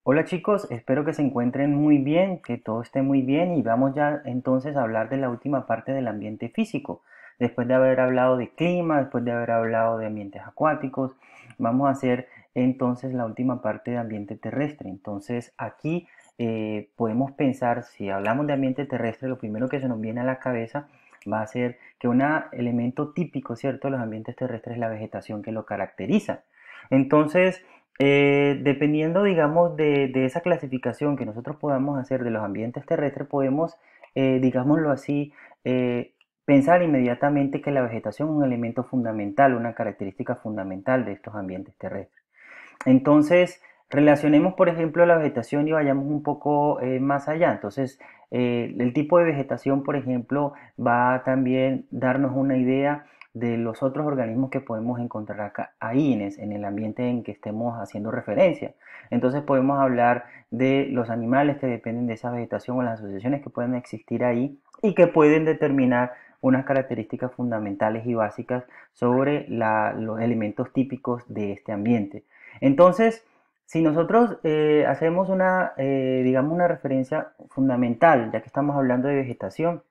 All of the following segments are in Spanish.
Hola chicos, espero que se encuentren muy bien, que todo esté muy bien y vamos ya entonces a hablar de la última parte del ambiente físico. Después de haber hablado de clima, después de haber hablado de ambientes acuáticos, vamos a hacer entonces la última parte de ambiente terrestre. Entonces aquí podemos pensar, si hablamos de ambiente terrestre, lo primero que se nos viene a la cabeza va a ser que un elemento típico, ¿cierto?, de los ambientes terrestres es la vegetación que lo caracteriza. Entonces, dependiendo, digamos, de esa clasificación que nosotros podamos hacer de los ambientes terrestres, podemos, digámoslo así, pensar inmediatamente que la vegetación es un elemento fundamental, una característica fundamental de estos ambientes terrestres. Entonces, relacionemos, por ejemplo, la vegetación y vayamos un poco más allá. Entonces, el tipo de vegetación, por ejemplo, va a también darnos una idea de los otros organismos que podemos encontrar acá, ahí en el ambiente en que estemos haciendo referencia. Entonces podemos hablar de los animales que dependen de esa vegetación o las asociaciones que pueden existir ahí y que pueden determinar unas características fundamentales y básicas sobre los elementos típicos de este ambiente. Entonces, si nosotros hacemos digamos, una referencia fundamental, ya que estamos hablando de vegetación,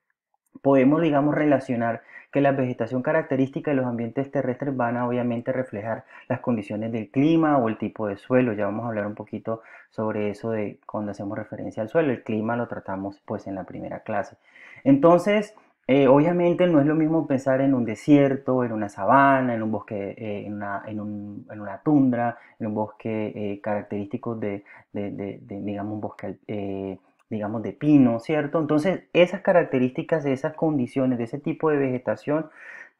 podemos, digamos, relacionar que la vegetación característica de los ambientes terrestres van a obviamente reflejar las condiciones del clima o el tipo de suelo. Ya vamos a hablar un poquito sobre eso de cuando hacemos referencia al suelo. El clima lo tratamos pues en la primera clase. Entonces, obviamente no es lo mismo pensar en un desierto, en una sabana, en un bosque, en una tundra, en un bosque característico digamos, un bosque digamos, de pino, ¿cierto? Entonces, esas características de esas condiciones, de ese tipo de vegetación,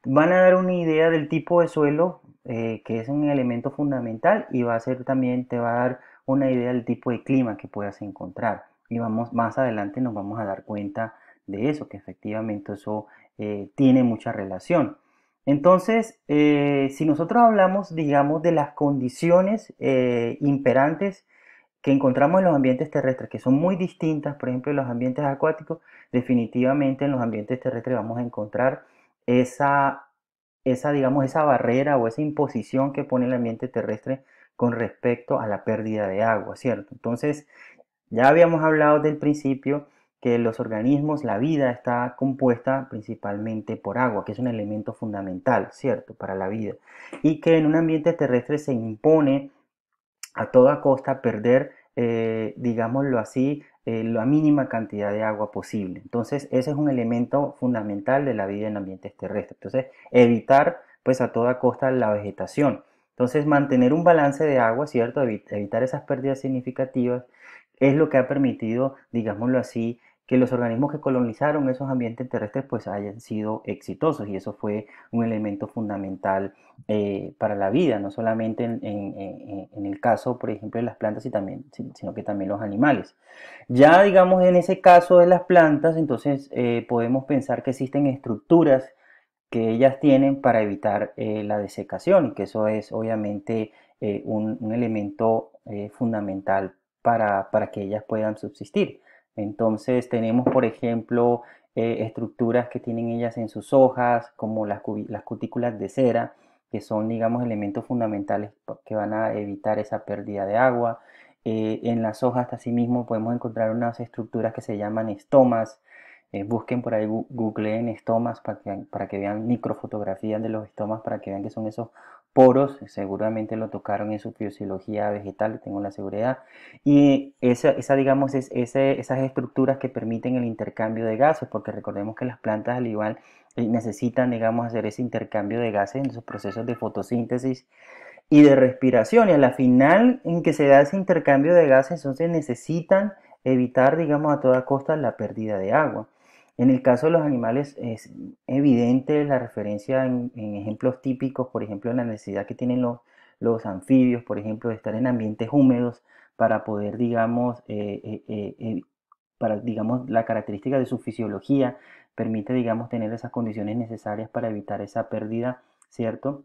van a dar una idea del tipo de suelo, que es un elemento fundamental, y va a ser también, te va a dar una idea del tipo de clima que puedas encontrar. Y vamos, más adelante nos vamos a dar cuenta de eso, que efectivamente eso tiene mucha relación. Entonces, si nosotros hablamos, digamos, de las condiciones imperantes que encontramos en los ambientes terrestres, que son muy distintas, por ejemplo, en los ambientes acuáticos, definitivamente en los ambientes terrestres vamos a encontrar esa, digamos, esa barrera o esa imposición que pone el ambiente terrestre con respecto a la pérdida de agua, ¿cierto? Entonces, ya habíamos hablado del principio que los organismos, la vida está compuesta principalmente por agua, que es un elemento fundamental, ¿cierto?, para la vida, y que en un ambiente terrestre se impone a toda costa perder, digámoslo así, la mínima cantidad de agua posible. Entonces, ese es un elemento fundamental de la vida en ambientes terrestres. Entonces, evitar, pues, a toda costa la vegetación. Entonces, mantener un balance de agua, ¿cierto? Evitar esas pérdidas significativas es lo que ha permitido, digámoslo así, que los organismos que colonizaron esos ambientes terrestres pues hayan sido exitosos y eso fue un elemento fundamental para la vida, no solamente en el caso, por ejemplo, de las plantas, sino que también los animales. Ya, digamos, en ese caso de las plantas, entonces podemos pensar que existen estructuras que ellas tienen para evitar la desecación y que eso es obviamente un elemento fundamental para que ellas puedan subsistir. Entonces tenemos, por ejemplo, estructuras que tienen ellas en sus hojas, como las cutículas de cera, que son, digamos, elementos fundamentales que van a evitar esa pérdida de agua. En las hojas, asimismo, podemos encontrar unas estructuras que se llaman estomas. Busquen por ahí, googleen estomas para que vean microfotografías de los estomas, para que vean que son esos poros, seguramente lo tocaron en su fisiología vegetal, tengo la seguridad, y digamos, esas estructuras que permiten el intercambio de gases, porque recordemos que las plantas al igual necesitan, digamos, hacer ese intercambio de gases en sus procesos de fotosíntesis y de respiración, y a la final en que se da ese intercambio de gases, entonces necesitan evitar, digamos, a toda costa la pérdida de agua. En el caso de los animales es evidente la referencia en ejemplos típicos, por ejemplo, en la necesidad que tienen los anfibios, por ejemplo, de estar en ambientes húmedos para poder, digamos, digamos, la característica de su fisiología permite, digamos, tener esas condiciones necesarias para evitar esa pérdida, ¿cierto?,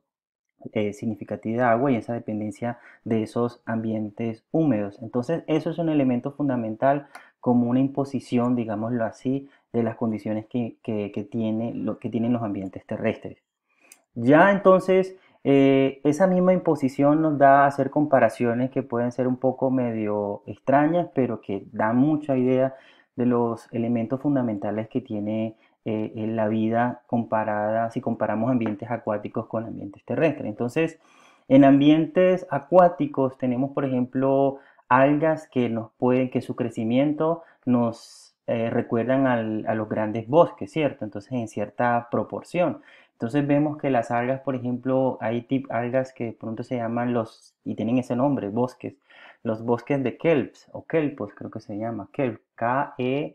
significativa de agua y esa dependencia de esos ambientes húmedos. Entonces, eso es un elemento fundamental como una imposición, digámoslo así, de las condiciones que tienen los ambientes terrestres. Ya entonces, Esa misma imposición nos da a hacer comparaciones que pueden ser un poco medio extrañas, pero que dan mucha idea de los elementos fundamentales que tiene en la vida comparada, si comparamos ambientes acuáticos con ambientes terrestres. Entonces, en ambientes acuáticos tenemos, por ejemplo, algas que nos pueden, que su crecimiento nos recuerdan a los grandes bosques, ¿cierto? Entonces, en cierta proporción. Entonces vemos que las algas, por ejemplo, hay algas que de pronto se llaman y tienen ese nombre, bosques, los bosques de kelps o kelpos, creo que se llama, kelp, Kelps,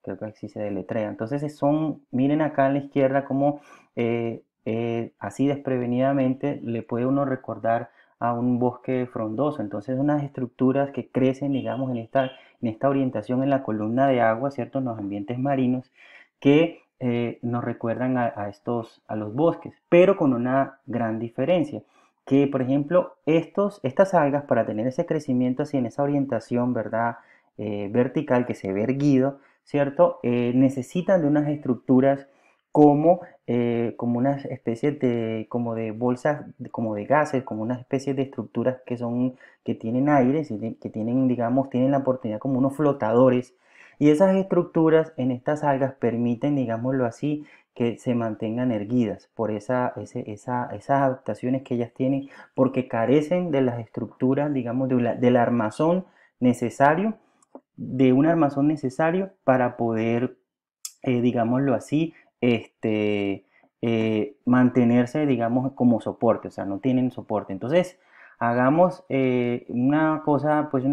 creo que así se deletrea. Entonces miren acá en la izquierda cómo así desprevenidamente le puede uno recordar a un bosque frondoso. Entonces unas estructuras que crecen, digamos, en esta orientación en la columna de agua, ¿cierto? En los ambientes marinos, que nos recuerdan a los bosques, pero con una gran diferencia. Que, por ejemplo, estas algas, para tener ese crecimiento así en esa orientación, ¿verdad? Vertical, que se ve erguido, ¿cierto? Necesitan de unas estructuras como una especie como de bolsas, como de gases, como una especie de estructuras que tienen aire, que tienen, digamos, tienen la oportunidad como unos flotadores. Y esas estructuras en estas algas permiten, digámoslo así, que se mantengan erguidas por esas adaptaciones que ellas tienen, porque carecen de las estructuras, digamos, del armazón necesario, de un armazón necesario para poder, digámoslo así, mantenerse, digamos, como soporte, o sea, no tienen soporte. Entonces, hagamos una cosa, pues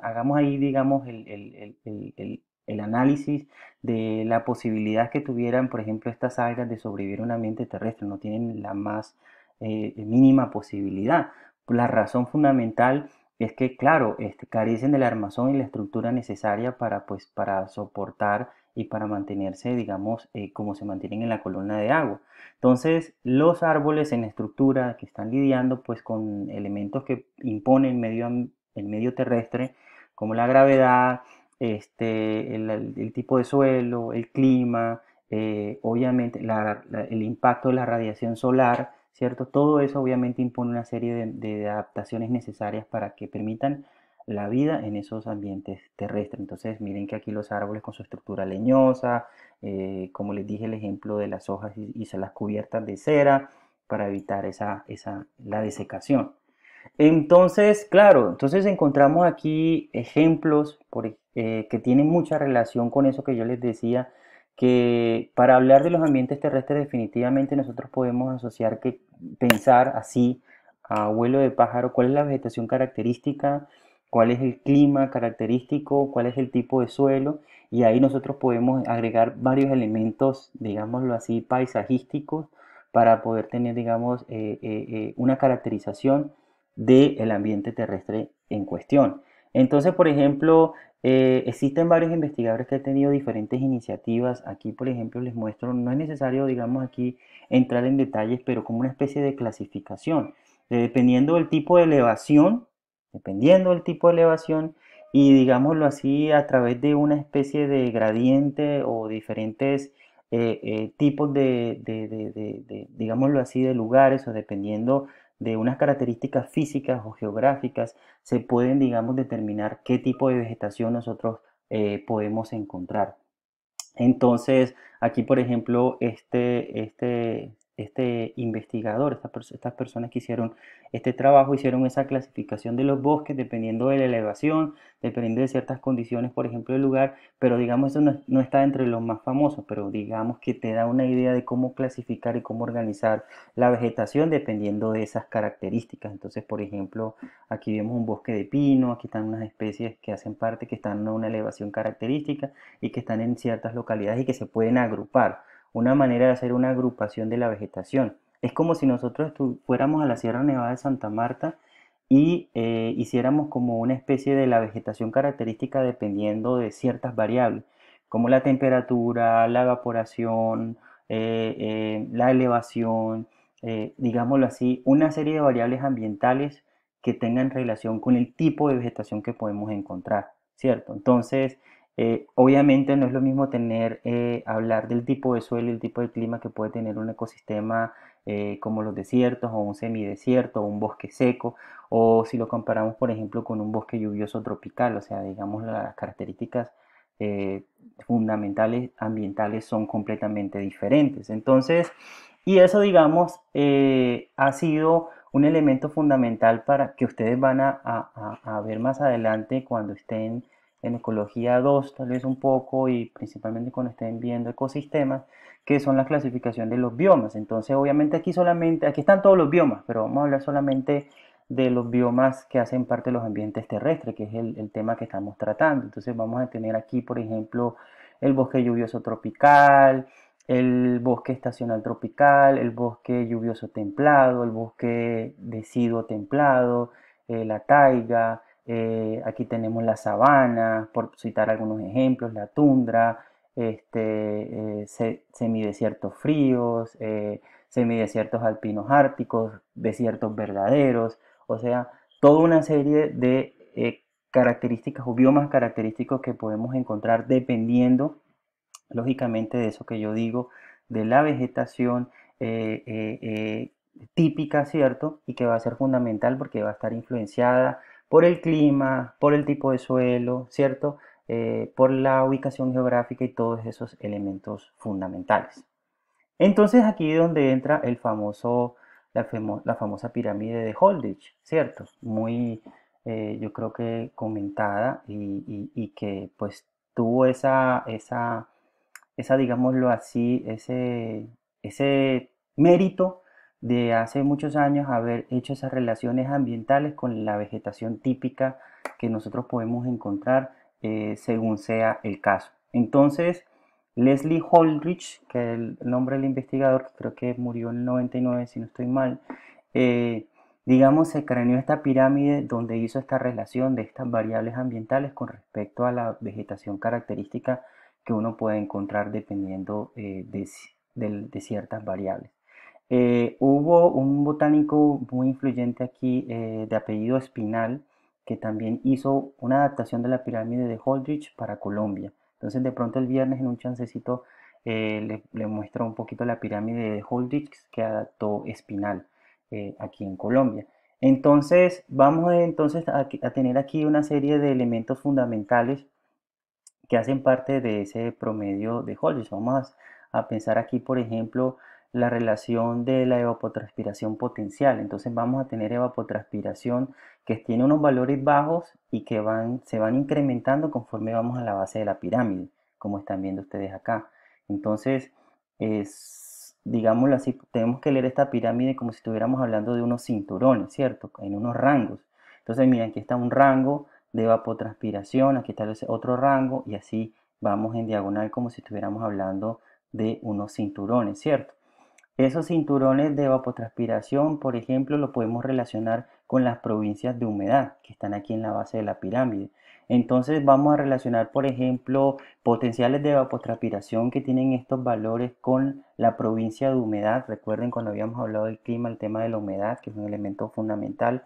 hagamos ahí, digamos, el análisis de la posibilidad que tuvieran, por ejemplo, estas algas de sobrevivir en un ambiente terrestre. No tienen la más mínima posibilidad. La razón fundamental es que, claro, carecen del armazón y la estructura necesaria para, pues, para soportar y para mantenerse, digamos, como se mantienen en la columna de agua. Entonces, los árboles en estructura que están lidiando pues con elementos que imponen el medio terrestre, como la gravedad, el tipo de suelo, el clima, obviamente el impacto de la radiación solar, ¿cierto? Todo eso obviamente impone una serie de adaptaciones necesarias para que permitan la vida en esos ambientes terrestres. Entonces, miren que aquí los árboles con su estructura leñosa, como les dije, el ejemplo de las hojas y las cubiertas de cera para evitar la desecación. Entonces, claro, entonces encontramos aquí ejemplos que tienen mucha relación con eso que yo les decía, que para hablar de los ambientes terrestres definitivamente nosotros podemos asociar que pensar así a vuelo de pájaro, cuál es la vegetación característica, cuál es el clima característico, cuál es el tipo de suelo, y ahí nosotros podemos agregar varios elementos, digámoslo así, paisajísticos para poder tener, digamos, una caracterización del ambiente terrestre en cuestión. Entonces, por ejemplo, existen varios investigadores que han tenido diferentes iniciativas. Aquí, por ejemplo, les muestro, no es necesario, digamos, aquí entrar en detalles, pero como una especie de clasificación, dependiendo del tipo de elevación, dependiendo del tipo de elevación, y digámoslo así, a través de una especie de gradiente o diferentes tipos digámoslo así, de lugares o dependiendo de unas características físicas o geográficas, se pueden, digamos, determinar qué tipo de vegetación nosotros podemos encontrar. Entonces, aquí, por ejemplo, este investigador, estas personas que hicieron este trabajo, hicieron esa clasificación de los bosques dependiendo de la elevación, dependiendo de ciertas condiciones, por ejemplo, del lugar, pero digamos, eso no está entre los más famosos, pero digamos que te da una idea de cómo clasificar y cómo organizar la vegetación dependiendo de esas características. Entonces, por ejemplo, aquí vemos un bosque de pino, aquí están unas especies que hacen parte, que están a una elevación característica y que están en ciertas localidades y que se pueden agrupar. Una manera de hacer una agrupación de la vegetación. Es como si nosotros fuéramos a la Sierra Nevada de Santa Marta y hiciéramos como una especie de la vegetación característica dependiendo de ciertas variables, como la temperatura, la evaporación, la elevación, digámoslo así, una serie de variables ambientales que tengan relación con el tipo de vegetación que podemos encontrar, ¿cierto? Entonces, obviamente no es lo mismo hablar del tipo de suelo y el tipo de clima que puede tener un ecosistema como los desiertos o un semidesierto o un bosque seco, o si lo comparamos, por ejemplo, con un bosque lluvioso tropical, o sea, digamos, las características eh, fundamentales ambientales son completamente diferentes. Entonces, y eso, digamos, ha sido un elemento fundamental para que ustedes van a ver más adelante cuando estén en ecología 2 tal vez un poco, y principalmente cuando estén viendo ecosistemas, que son la clasificación de los biomas. Entonces, obviamente aquí solamente, aquí están todos los biomas, pero vamos a hablar solamente de los biomas que hacen parte de los ambientes terrestres, que es el tema que estamos tratando. Entonces vamos a tener aquí, por ejemplo, el bosque lluvioso tropical, el bosque estacional tropical, el bosque lluvioso templado, el bosque deciduo templado, la taiga, aquí tenemos la sabana, por citar algunos ejemplos, la tundra, semidesiertos fríos, semidesiertos alpinos árticos, desiertos verdaderos, o sea, toda una serie de características o biomas característicos que podemos encontrar dependiendo, lógicamente, de eso que yo digo, de la vegetación típica, ¿cierto? Y que va a ser fundamental porque va a estar influenciada por el clima, por el tipo de suelo, ¿cierto? Por la ubicación geográfica y todos esos elementos fundamentales. Entonces aquí es donde entra la famosa pirámide de Holdridge, ¿cierto? Muy, yo creo que comentada y que pues tuvo digámoslo así, ese mérito de hace muchos años haber hecho esas relaciones ambientales con la vegetación típica que nosotros podemos encontrar según sea el caso. Entonces, Leslie Holdridge, que es el nombre del investigador, que creo que murió en el 99, si no estoy mal, digamos, se craneó esta pirámide donde hizo esta relación de estas variables ambientales con respecto a la vegetación característica que uno puede encontrar dependiendo de ciertas variables. Hubo un botánico muy influyente aquí de apellido Espinal que también hizo una adaptación de la pirámide de Holdridge para Colombia. Entonces de pronto el viernes en un chancecito le muestro un poquito la pirámide de Holdridge que adaptó Espinal aquí en Colombia. Entonces vamos entonces a tener aquí una serie de elementos fundamentales que hacen parte de ese promedio de Holmes. Vamos a pensar aquí, por ejemplo, la relación de la evapotranspiración potencial. Entonces vamos a tener evapotranspiración que tiene unos valores bajos y que se van incrementando conforme vamos a la base de la pirámide, como están viendo ustedes acá. Entonces, digámoslo así, tenemos que leer esta pirámide como si estuviéramos hablando de unos cinturones, ¿cierto? En unos rangos. Entonces, miren, aquí está un rango de evapotranspiración, aquí está otro rango y así vamos en diagonal como si estuviéramos hablando de unos cinturones, ¿cierto? Esos cinturones de evapotranspiración, por ejemplo, lo podemos relacionar con las provincias de humedad que están aquí en la base de la pirámide. Entonces vamos a relacionar, por ejemplo, potenciales de evapotranspiración que tienen estos valores con la provincia de humedad. Recuerden cuando habíamos hablado del clima, el tema de la humedad, que es un elemento fundamental.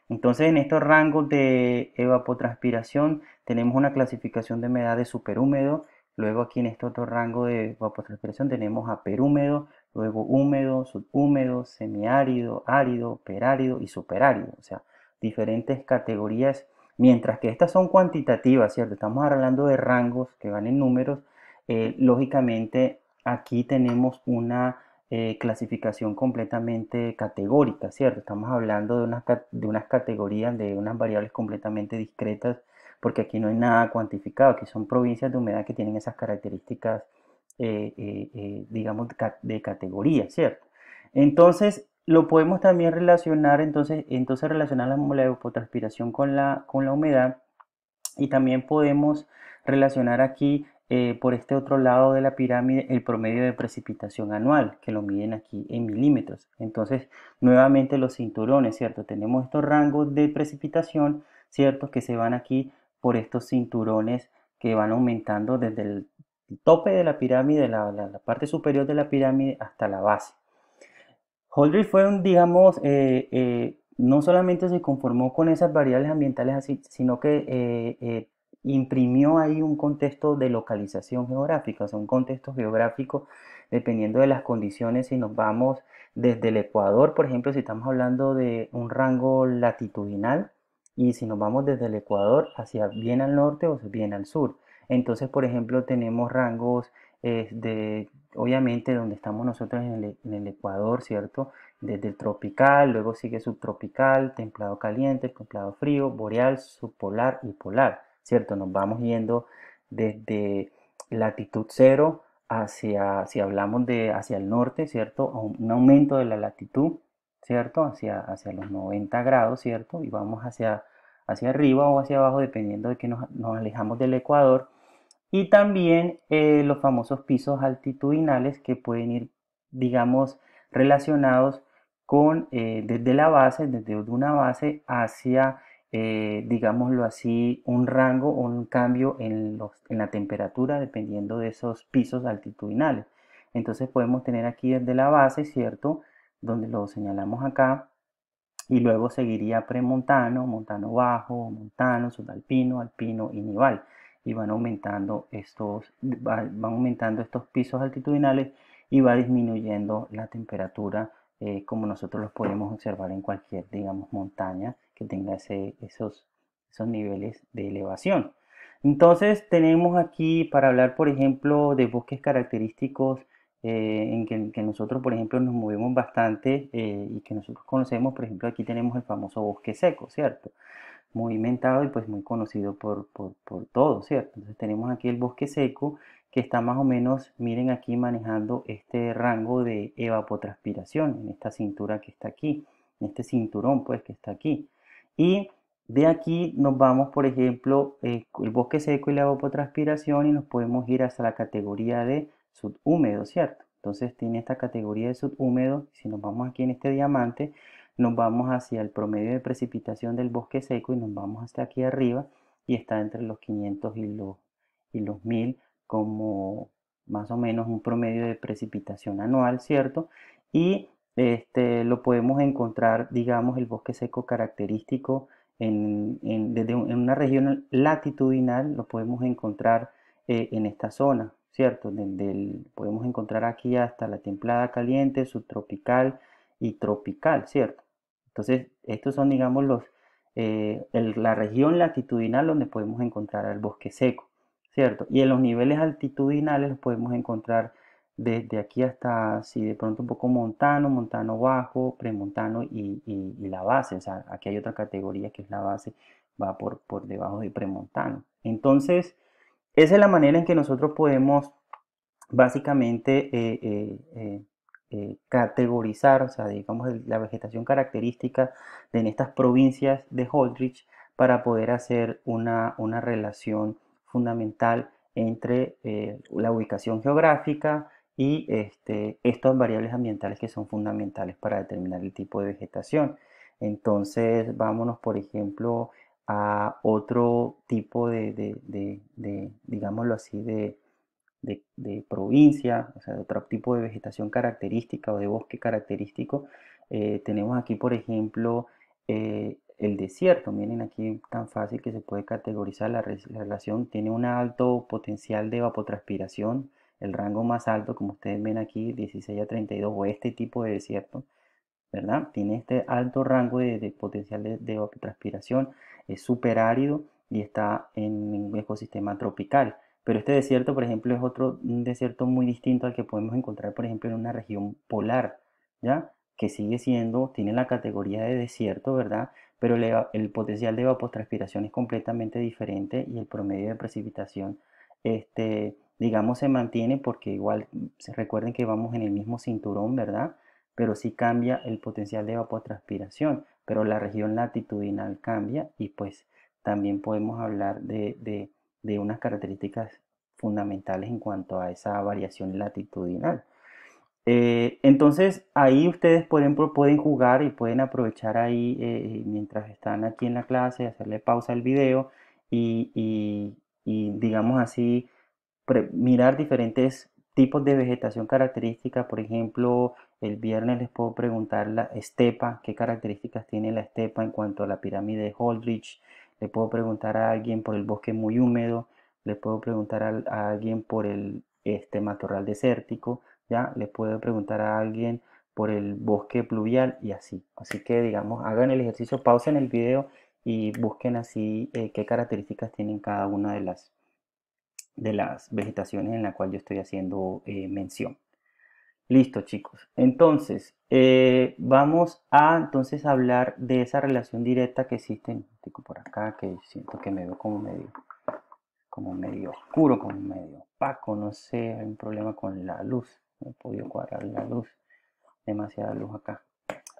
Entonces, en estos rangos de evapotranspiración tenemos una clasificación de humedad de superhúmedo. Luego aquí en este otro rango de evapotranspiración tenemos a perhúmedo, luego húmedo, subhúmedo, semiárido, árido, perárido y superárido. O sea, diferentes categorías. Mientras que estas son cuantitativas, ¿cierto? Estamos hablando de rangos que van en números. Lógicamente, aquí tenemos una clasificación completamente categórica, ¿cierto? Estamos hablando de unas categorías, de unas variables completamente discretas, porque aquí no hay nada cuantificado, aquí son provincias de humedad que tienen esas características, digamos, de categoría, ¿cierto? Entonces, lo podemos también relacionar, entonces relacionar la evapotranspiración con la humedad, y también podemos relacionar aquí por este otro lado de la pirámide el promedio de precipitación anual, que lo miden aquí en milímetros. Entonces, nuevamente los cinturones, ¿cierto? Tenemos estos rangos de precipitación, ¿cierto? Que se van aquí por estos cinturones que van aumentando desde el tope de la pirámide, la parte superior de la pirámide hasta la base. Holdridge fue digamos, no solamente se conformó con esas variables ambientales así, sino que imprimió ahí un contexto de localización geográfica, o sea, un contexto geográfico dependiendo de las condiciones, si nos vamos desde el Ecuador, por ejemplo, si estamos hablando de un rango latitudinal, y si nos vamos desde el Ecuador hacia bien al norte o bien al sur. Entonces, por ejemplo, tenemos rangos obviamente, donde estamos nosotros en el Ecuador, ¿cierto? Desde el tropical, luego sigue subtropical, templado caliente, templado frío, boreal, subpolar y polar, ¿cierto? Nos vamos yendo desde latitud cero hacia, si hablamos de hacia el norte, ¿cierto? Un aumento de la latitud, ¿cierto? Hacia los 90 grados, ¿cierto? Y vamos hacia arriba o hacia abajo, dependiendo de que nos alejamos del Ecuador. Y también los famosos pisos altitudinales que pueden ir, digamos, relacionados con desde la base, desde una base hacia, digámoslo así, un rango o un cambio en la temperatura dependiendo de esos pisos altitudinales. Entonces podemos tener aquí desde la base, ¿cierto? Donde lo señalamos acá, y luego seguiría premontano, montano bajo, montano, subalpino, alpino y nival. Y van aumentando estos pisos altitudinales y va disminuyendo la temperatura, como nosotros los podemos observar en cualquier, digamos, montaña que tenga esos niveles de elevación. Entonces tenemos aquí para hablar, por ejemplo, de bosques característicos que nosotros, por ejemplo, nos movemos bastante y que nosotros conocemos. Por ejemplo, aquí tenemos el famoso bosque seco, ¿cierto? Muy inventado y pues muy conocido por todos, ¿cierto? Entonces tenemos aquí el bosque seco que está más o menos, miren aquí, manejando este rango de evapotranspiración en esta cintura que está aquí, en este cinturón pues que está aquí. Y de aquí nos vamos, por ejemplo, el bosque seco y la evapotranspiración, y nos podemos ir hasta la categoría de subhúmedo, ¿cierto? Entonces tiene esta categoría de subhúmedo. Si nos vamos aquí en este diamante, nos vamos hacia el promedio de precipitación del bosque seco y nos vamos hasta aquí arriba, y está entre los 500 y los 1000 como más o menos un promedio de precipitación anual, ¿cierto? Y lo podemos encontrar, digamos, el bosque seco característico en una región latitudinal, lo podemos encontrar en esta zona, ¿cierto? Podemos encontrar aquí hasta la templada caliente, subtropical y tropical, ¿cierto? Entonces, estos son, digamos, la región latitudinal donde podemos encontrar el bosque seco, ¿cierto? Y en los niveles altitudinales los podemos encontrar desde aquí hasta, si de pronto un poco montano, montano bajo, premontano y la base. O sea, aquí hay otra categoría que es la base, va por debajo de premontano. Entonces, esa es la manera en que nosotros podemos básicamente categorizar, o sea, digamos, la vegetación característica en estas provincias de Holdridge, para poder hacer una relación fundamental entre la ubicación geográfica y estas variables ambientales que son fundamentales para determinar el tipo de vegetación. Entonces, vámonos, por ejemplo, a otro tipo digámoslo así, de provincia, o sea, de otro tipo de vegetación característica o de bosque característico. Tenemos aquí, por ejemplo, el desierto. Miren aquí tan fácil que se puede categorizar la relación. Tiene un alto potencial de evapotranspiración, el rango más alto, como ustedes ven aquí, 16 a 32, o este tipo de desierto, ¿verdad? Tiene este alto rango de potencial de evapotranspiración, es súper árido y está en un ecosistema tropical. Pero este desierto, por ejemplo, es un desierto muy distinto al que podemos encontrar, por ejemplo, en una región polar, ¿ya? Que sigue siendo, tiene la categoría de desierto, ¿verdad? Pero el potencial de evapotranspiración es completamente diferente, y el promedio de precipitación, digamos, se mantiene, porque igual se recuerden que vamos en el mismo cinturón, ¿verdad? Pero sí cambia el potencial de evapotranspiración, pero la región latitudinal cambia, y pues también podemos hablar de unas características fundamentales en cuanto a esa variación latitudinal. Entonces ahí ustedes pueden jugar y pueden aprovechar ahí, mientras están aquí en la clase, hacerle pausa al video y digamos así, mirar diferentes tipos de vegetación característica. Por ejemplo, el viernes les puedo preguntar la estepa, qué características tiene la estepa en cuanto a la pirámide de Holdridge. Le puedo preguntar a alguien por el bosque muy húmedo. Le puedo preguntar a alguien por el matorral desértico. ¿Ya? Le puedo preguntar a alguien por el bosque pluvial y así. Así que, digamos, hagan el ejercicio, pausen el video y busquen así qué características tienen cada una de las vegetaciones en la cual yo estoy haciendo mención. Listo, chicos. Entonces, vamos a entonces hablar de esa relación directa que existe. Tengo por acá que siento que me veo como medio oscuro, como medio opaco, no sé, hay un problema con la luz. No he podido cuadrar la luz, demasiada luz acá.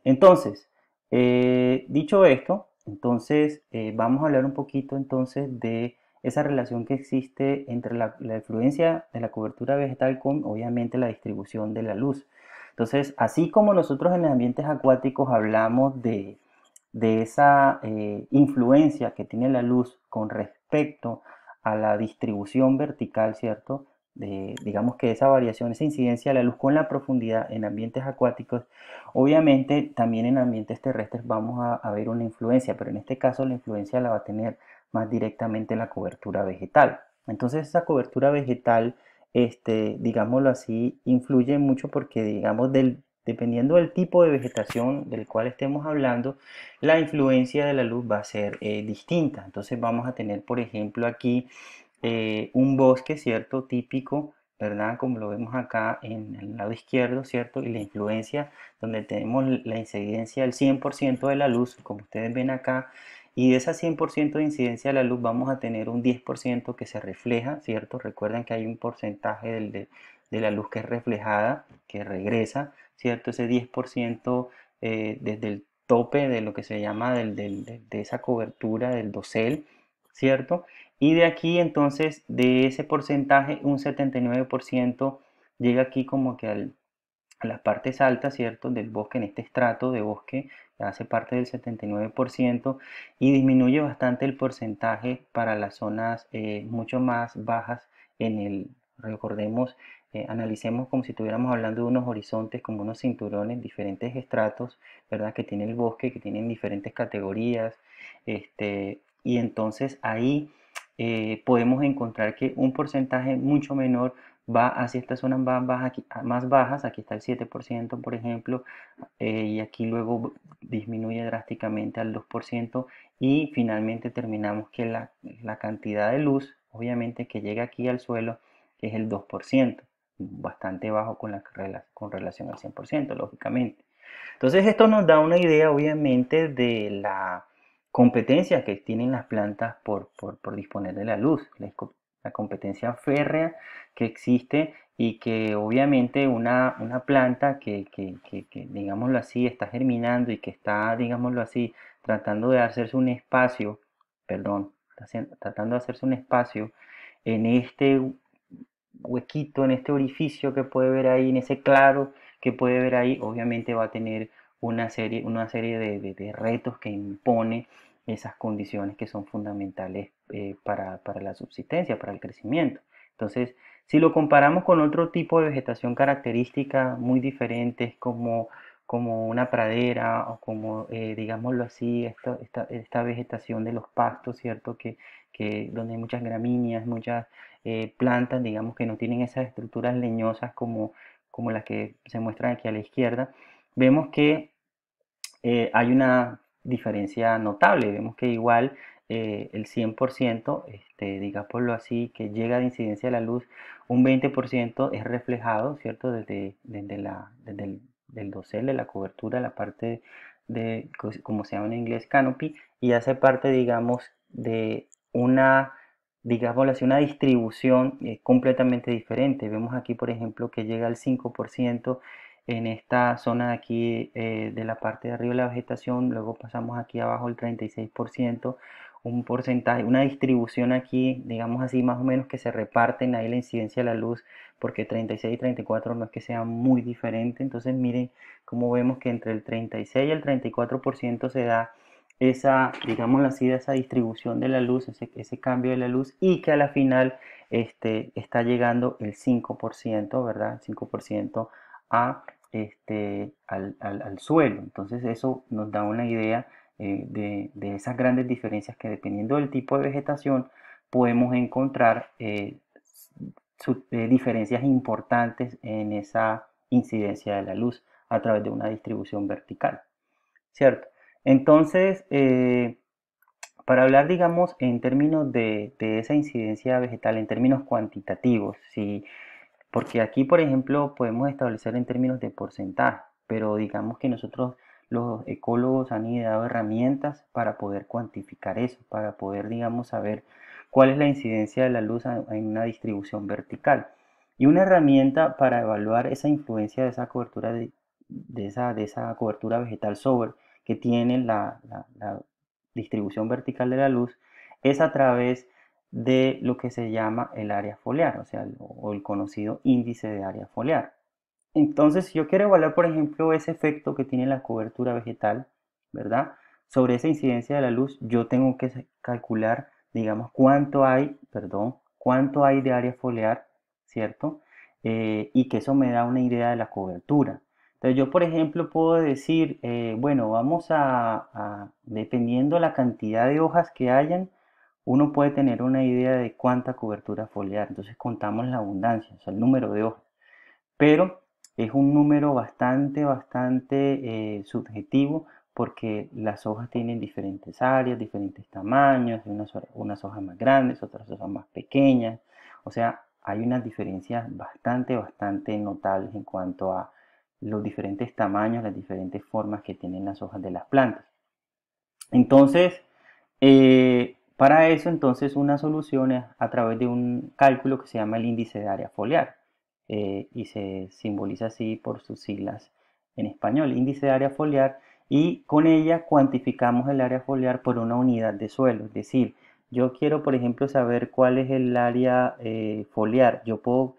Entonces, dicho esto, entonces vamos a hablar un poquito entonces de esa relación que existe entre la influencia de la cobertura vegetal con obviamente la distribución de la luz. Entonces, así como nosotros en los ambientes acuáticos hablamos de esa influencia que tiene la luz con respecto a la distribución vertical, ¿cierto? Digamos que esa variación, esa incidencia de la luz con la profundidad en ambientes acuáticos, obviamente también en ambientes terrestres vamos a ver una influencia, pero en este caso la influencia la va a tener más directamente la cobertura vegetal. Entonces esa cobertura vegetal, digámoslo así, influye mucho porque digamos dependiendo del tipo de vegetación del cual estemos hablando, la influencia de la luz va a ser distinta. Entonces vamos a tener, por ejemplo, aquí un bosque, ¿cierto? Típico, ¿verdad? Como lo vemos acá en el lado izquierdo, ¿cierto? Y la influencia, donde tenemos la incidencia del 100% de la luz, como ustedes ven acá. Y de esa 100% de incidencia de la luz vamos a tener un 10% que se refleja, ¿cierto? Recuerden que hay un porcentaje de la luz que es reflejada, que regresa, ¿cierto? Ese 10% desde el tope de lo que se llama de esa cobertura del dosel, ¿cierto? Y de aquí entonces, de ese porcentaje, un 79% llega aquí como que a las partes altas, ¿cierto? Del bosque, en este estrato de bosque, hace parte del 79% y disminuye bastante el porcentaje para las zonas mucho más bajas recordemos, analicemos como si estuviéramos hablando de unos horizontes, como unos cinturones, diferentes estratos, ¿verdad? Que tiene el bosque, que tienen diferentes categorías, y entonces ahí podemos encontrar que un porcentaje mucho menor va hacia estas zonas más bajas, aquí está el 7% por ejemplo, y aquí luego disminuye drásticamente al 2% y finalmente terminamos que la cantidad de luz, obviamente que llega aquí al suelo, es el 2%, bastante bajo con relación al 100%, lógicamente. Entonces esto nos da una idea, obviamente, de la competencia que tienen las plantas por disponer de la luz, la competencia férrea que existe y que obviamente una planta que, digámoslo así, está germinando y que está, digámoslo así, tratando de hacerse un espacio, perdón, tratando de hacerse un espacio en este huequito, en este orificio que puede ver ahí, en ese claro que puede ver ahí, obviamente va a tener una serie de retos que impone esas condiciones que son fundamentales para la subsistencia, para el crecimiento. Entonces, si lo comparamos con otro tipo de vegetación característica muy diferentes como una pradera o como, digámoslo así, esta vegetación de los pastos, ¿cierto? Donde hay muchas gramíneas, muchas plantas, digamos, que no tienen esas estructuras leñosas como las que se muestran aquí a la izquierda, vemos que hay una diferencia notable. Vemos que igual el 100%, digámoslo así, que llega de incidencia de la luz, un 20% es reflejado, ¿cierto? Desde el del dosel, de la cobertura, la parte como se llama en inglés, canopy, y hace parte, digamos, de una, digámoslo así, una distribución completamente diferente. Vemos aquí, por ejemplo, que llega al 5% en esta zona de aquí de la parte de arriba de la vegetación, luego pasamos aquí abajo el 36%, un porcentaje, una distribución aquí, digamos así, más o menos que se reparten ahí la incidencia de la luz, porque 36 y 34 no es que sea muy diferente, entonces miren cómo vemos que entre el 36 y el 34% se da esa, digámoslo así, de esa distribución de la luz, ese cambio de la luz, y que a la final está llegando el 5%, ¿verdad? El 5% a, al suelo. Entonces eso nos da una idea de esas grandes diferencias que dependiendo del tipo de vegetación podemos encontrar diferencias importantes en esa incidencia de la luz. a través de una distribución vertical, ¿cierto? Entonces, para hablar, digamos, en términos de esa incidencia vegetal, en términos cuantitativos, ¿sí? Porque aquí, por ejemplo, podemos establecer en términos de porcentaje, pero digamos que nosotros, los ecólogos, han ideado herramientas para poder cuantificar eso, para poder, digamos, saber cuál es la incidencia de la luz en una distribución vertical. Y una herramienta para evaluar esa influencia de esa cobertura, de esa cobertura vegetal sobre que tiene la distribución vertical de la luz es a través de lo que se llama el área foliar, o sea, o el conocido índice de área foliar. Entonces, si yo quiero evaluar, por ejemplo, ese efecto que tiene la cobertura vegetal, ¿verdad? Sobre esa incidencia de la luz, yo tengo que calcular, digamos, cuánto hay de área foliar, ¿cierto? Y que eso me da una idea de la cobertura. Entonces, yo, por ejemplo, puedo decir, bueno, dependiendo la cantidad de hojas que hayan, uno puede tener una idea de cuánta cobertura foliar. Entonces, contamos la abundancia, o sea, el número de hojas. Pero es un número bastante subjetivo porque las hojas tienen diferentes áreas, diferentes tamaños, unas hojas más grandes, otras hojas más pequeñas. O sea, hay unas diferencias bastante notables en cuanto a los diferentes tamaños, las diferentes formas que tienen las hojas de las plantas. Entonces, para eso, entonces, una solución es a través de un cálculo que se llama el índice de área foliar, y se simboliza así por sus siglas en español, índice de área foliar, y con ella cuantificamos el área foliar por una unidad de suelo. Es decir, yo quiero, por ejemplo, saber cuál es el área foliar. Yo puedo,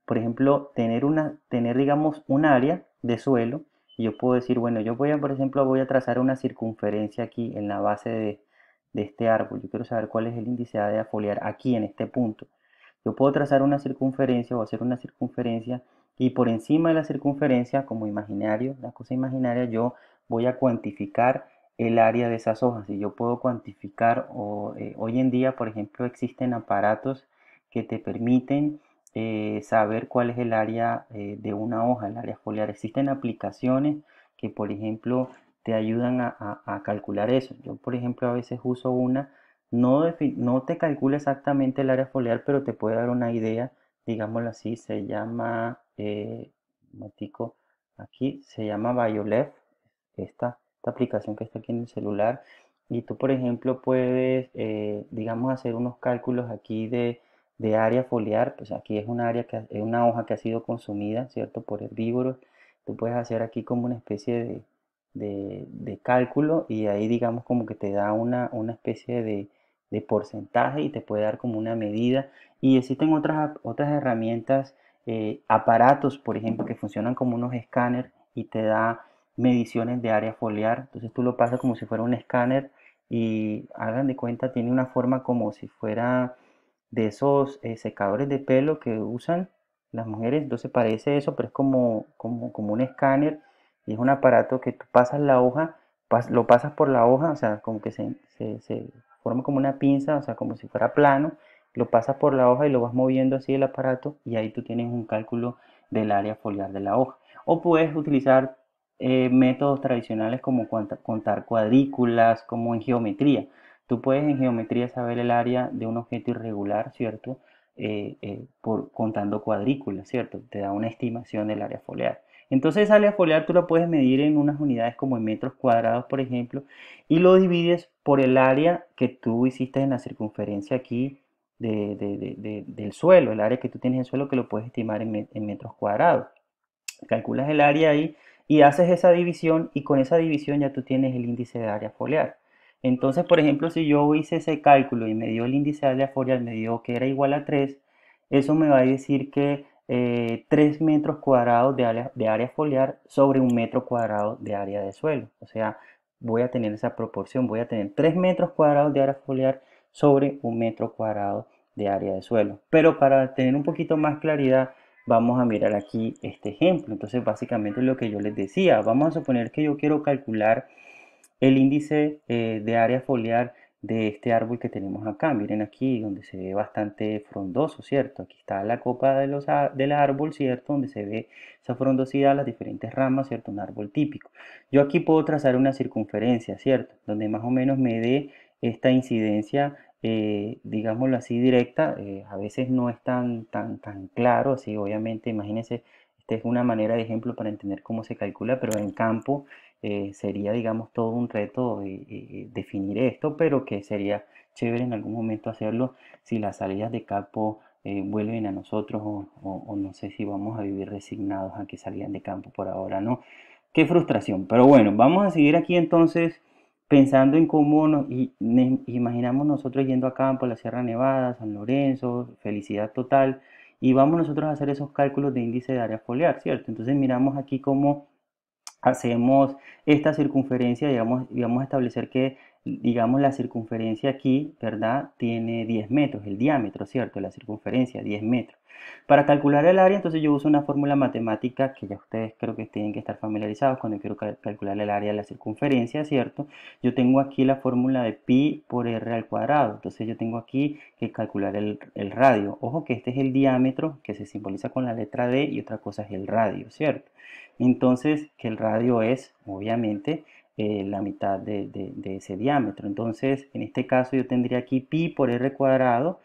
por ejemplo, tener, digamos, un área de suelo y yo puedo decir, bueno, por ejemplo, voy a trazar una circunferencia aquí en la base de este árbol. Yo quiero saber cuál es el índice de área foliar aquí en este punto. Yo puedo trazar una circunferencia o hacer una circunferencia y por encima de la circunferencia, como imaginario, la cosa imaginaria, yo voy a cuantificar el área de esas hojas. Y yo puedo cuantificar, hoy en día, por ejemplo, existen aparatos que te permiten saber cuál es el área de una hoja, el área foliar. Existen aplicaciones que, por ejemplo, te ayudan a calcular eso. Yo, por ejemplo, a veces uso una, no te calcula exactamente el área foliar, pero te puede dar una idea, digámoslo así, se llama, aquí, se llama Biolef, esta aplicación que está aquí en el celular. Y tú, por ejemplo, puedes, digamos, hacer unos cálculos aquí de área foliar. Pues aquí es es una hoja que ha sido consumida, ¿cierto? Por herbívoros. Tú puedes hacer aquí como una especie de cálculo y ahí digamos como que te da una especie de porcentaje y te puede dar como una medida. Y existen otras herramientas, aparatos, por ejemplo, que funcionan como unos escáneres y te da mediciones de área foliar. Entonces tú lo pasas como si fuera un escáner y hagan de cuenta, tiene una forma como si fuera de esos secadores de pelo que usan las mujeres. Entonces parece eso, pero es como un escáner y es un aparato que tú pasas la hoja, lo pasas por la hoja, o sea, como que se forma como una pinza, o sea, como si fuera plano, lo pasas por la hoja y lo vas moviendo así el aparato y ahí tú tienes un cálculo del área foliar de la hoja. O puedes utilizar métodos tradicionales como contar cuadrículas, como en geometría. Tú puedes en geometría saber el área de un objeto irregular, ¿cierto? Por contando cuadrículas, ¿cierto? Te da una estimación del área foliar. Entonces, esa área foliar tú la puedes medir en unas unidades como en metros cuadrados, por ejemplo, y lo divides por el área que tú hiciste en la circunferencia aquí del suelo, el área que tú tienes en el suelo que lo puedes estimar en metros cuadrados. Calculas el área ahí y haces esa división y con esa división ya tú tienes el índice de área foliar. Entonces, por ejemplo, si yo hice ese cálculo y me dio el índice de área foliar, me dio que era igual a 3, eso me va a decir que 3 metros cuadrados de área foliar sobre un metro cuadrado de área de suelo. O sea, voy a tener esa proporción, voy a tener 3 metros cuadrados de área foliar sobre un metro cuadrado de área de suelo. Pero para tener un poquito más claridad, vamos a mirar aquí este ejemplo. Entonces, básicamente lo que yo les decía, vamos a suponer que yo quiero calcular el índice de área foliar de este árbol que tenemos acá. Miren aquí donde se ve bastante frondoso, ¿cierto? Aquí está la copa de del árbol, ¿cierto? Donde se ve esa frondosidad, las diferentes ramas, ¿cierto? Un árbol típico. Yo aquí puedo trazar una circunferencia, ¿cierto? Donde más o menos me dé esta incidencia, digámoslo así, directa. A veces no es tan claro, así obviamente, imagínense, esta es una manera de ejemplo para entender cómo se calcula, pero en campo sería, digamos, todo un reto definir esto, pero que sería chévere en algún momento hacerlo si las salidas de campo vuelven a nosotros o no sé si vamos a vivir resignados a que salgan de campo por ahora, ¿no? Qué frustración. Pero bueno, vamos a seguir aquí entonces pensando en cómo imaginamos nosotros yendo a campo, a la Sierra Nevada, San Lorenzo, felicidad total, y vamos nosotros a hacer esos cálculos de índice de área foliar, ¿cierto? Entonces miramos aquí cómo hacemos esta circunferencia, digamos, y vamos a establecer que, digamos, la circunferencia aquí, ¿verdad? Tiene 10 metros, el diámetro, ¿cierto? La circunferencia, 10 metros. Para calcular el área, entonces yo uso una fórmula matemática que ya ustedes creo que tienen que estar familiarizados cuando quiero calcular el área de la circunferencia, ¿cierto? Yo tengo aquí la fórmula de pi por r al cuadrado. Entonces yo tengo aquí que calcular el radio. Ojo que este es el diámetro que se simboliza con la letra D y otra cosa es el radio, ¿cierto? Entonces, que el radio es, obviamente, la mitad de ese diámetro. Entonces, en este caso yo tendría aquí pi por r cuadrado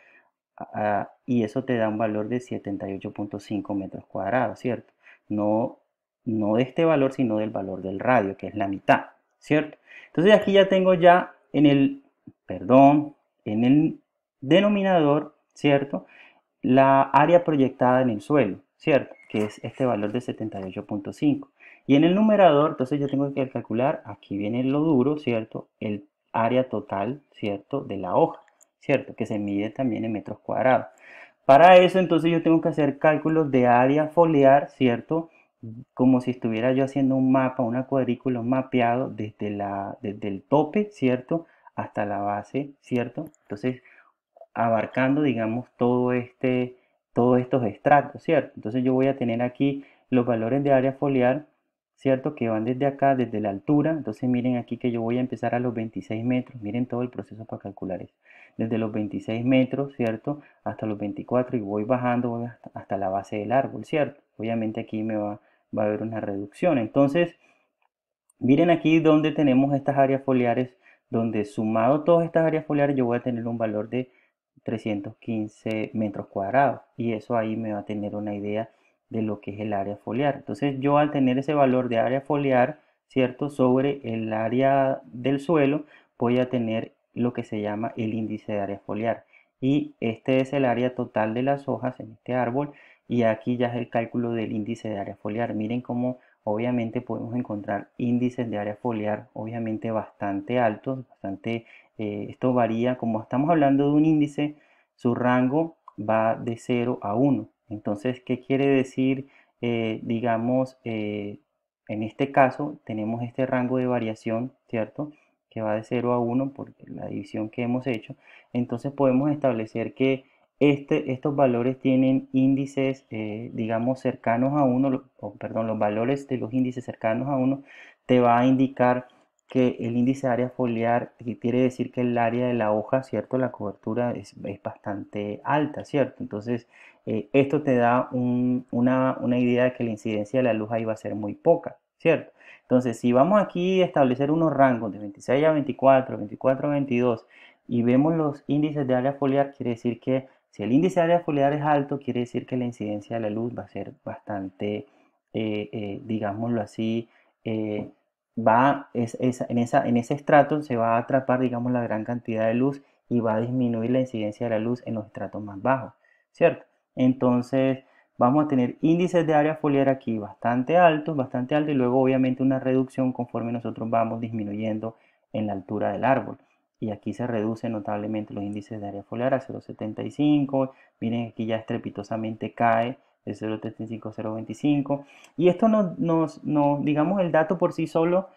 y eso te da un valor de 78.5 metros cuadrados, ¿cierto? No, no de este valor, sino del valor del radio, que es la mitad, ¿cierto? Entonces aquí ya tengo ya perdón, en el denominador, ¿cierto? La área proyectada en el suelo, ¿cierto? Que es este valor de 78.5. Y en el numerador, entonces yo tengo que calcular, aquí viene lo duro, ¿cierto? El área total, ¿cierto? De la hoja, ¿cierto? Que se mide también en metros cuadrados. Para eso, entonces yo tengo que hacer cálculos de área foliar, ¿cierto? Como si estuviera yo haciendo un mapa, una cuadrícula, un mapeado desde el tope, ¿cierto? Hasta la base, ¿cierto? Entonces, abarcando, digamos, todos estos estratos, ¿cierto? Entonces yo voy a tener aquí los valores de área foliar, ¿cierto? Que van desde acá, desde la altura. Entonces miren aquí que yo voy a empezar a los 26 metros. Miren todo el proceso para calcular eso. Desde los 26 metros, ¿cierto? Hasta los 24 y voy bajando voy hasta la base del árbol, ¿cierto? Obviamente aquí va a haber una reducción. Entonces, miren aquí donde tenemos estas áreas foliares, donde sumado todas estas áreas foliares yo voy a tener un valor de 315 metros cuadrados y eso ahí me va a tener una idea de lo que es el área foliar. Entonces yo al tener ese valor de área foliar, ¿cierto? Sobre el área del suelo voy a tener lo que se llama el índice de área foliar y este es el área total de las hojas en este árbol y aquí ya es el cálculo del índice de área foliar. Miren cómo obviamente podemos encontrar índices de área foliar obviamente bastante altos, esto varía, como estamos hablando de un índice, su rango va de 0 a 1. Entonces, ¿qué quiere decir? Digamos, en este caso tenemos este rango de variación, ¿cierto? Que va de 0 a 1 por la división que hemos hecho. Entonces podemos establecer que estos valores tienen índices, digamos, cercanos a 1, o perdón, los valores de los índices cercanos a 1 te va a indicar que el índice de área foliar quiere decir que el área de la hoja, ¿cierto? La cobertura es bastante alta, ¿cierto? Entonces, esto te da una idea de que la incidencia de la luz ahí va a ser muy poca, ¿cierto? Entonces, si vamos aquí a establecer unos rangos de 26 a 24, 24 a 22 y vemos los índices de área foliar, quiere decir que si el índice de área foliar es alto, quiere decir que la incidencia de la luz va a ser bastante, digámoslo así, eh, en ese estrato se va a atrapar, digamos, la gran cantidad de luz y va a disminuir la incidencia de la luz en los estratos más bajos, ¿cierto? Entonces, vamos a tener índices de área foliar aquí bastante altos y luego obviamente una reducción conforme nosotros vamos disminuyendo en la altura del árbol. Y aquí se reducen notablemente los índices de área foliar a 0,75. Miren, aquí ya estrepitosamente cae de 0,35 a 0,25. Y esto digamos, el dato por sí solo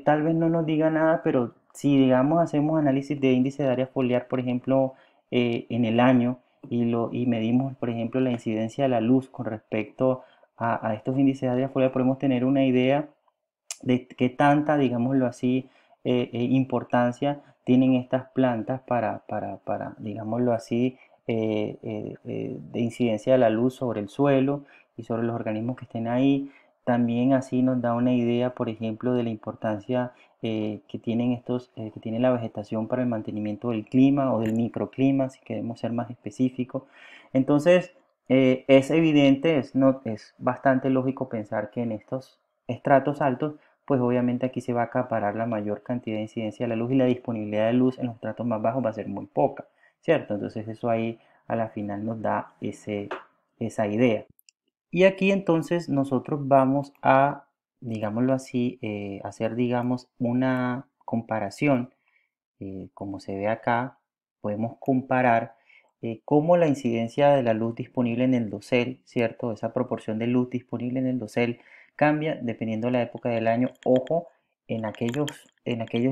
tal vez no nos diga nada, pero si, digamos, hacemos análisis de índice de área foliar, por ejemplo, en el año y medimos, por ejemplo, la incidencia de la luz con respecto a estos índices de área foliar, podemos tener una idea de qué tanta, digámoslo así, importancia tienen estas plantas para digámoslo así, de incidencia de la luz sobre el suelo y sobre los organismos que estén ahí. También así nos da una idea, por ejemplo, de la importancia que tienen que tiene la vegetación para el mantenimiento del clima o del microclima, si queremos ser más específicos. Entonces, es evidente, es bastante lógico pensar que en estos estratos altos, pues obviamente aquí se va a acaparar la mayor cantidad de incidencia de la luz y la disponibilidad de luz en los estratos más bajos va a ser muy poca, ¿cierto? Entonces eso ahí a la final nos da esa idea. Y aquí entonces nosotros vamos a, digámoslo así, hacer, digamos, una comparación. Como se ve acá, podemos comparar cómo la incidencia de la luz disponible en el dosel, ¿cierto? Esa proporción de luz disponible en el dosel cambia dependiendo de la época del año. Ojo, en aquellos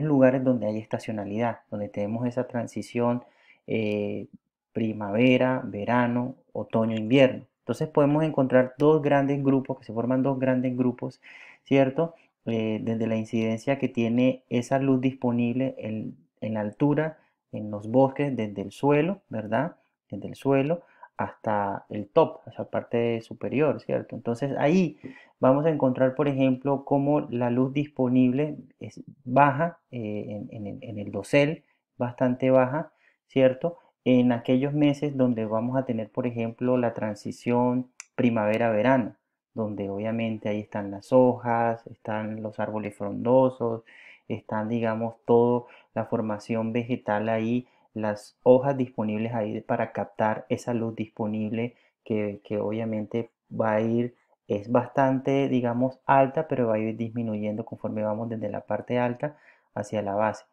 lugares donde hay estacionalidad, donde tenemos esa transición eh, primavera, verano, otoño, invierno. Entonces podemos encontrar dos grandes grupos, que se forman dos grandes grupos, ¿cierto? Desde la incidencia que tiene esa luz disponible en la altura, en los bosques, desde el suelo, ¿verdad? Desde el suelo hasta el top, esa parte superior, ¿cierto? Entonces ahí vamos a encontrar, por ejemplo, cómo la luz disponible es baja en el dosel, bastante baja, ¿cierto? En aquellos meses donde vamos a tener, por ejemplo, la transición primavera-verano, donde obviamente ahí están las hojas, están los árboles frondosos, están, digamos, toda la formación vegetal ahí, las hojas disponibles ahí para captar esa luz disponible que obviamente va a ir, es bastante, digamos, alta, pero va a ir disminuyendo conforme vamos desde la parte alta hacia la base.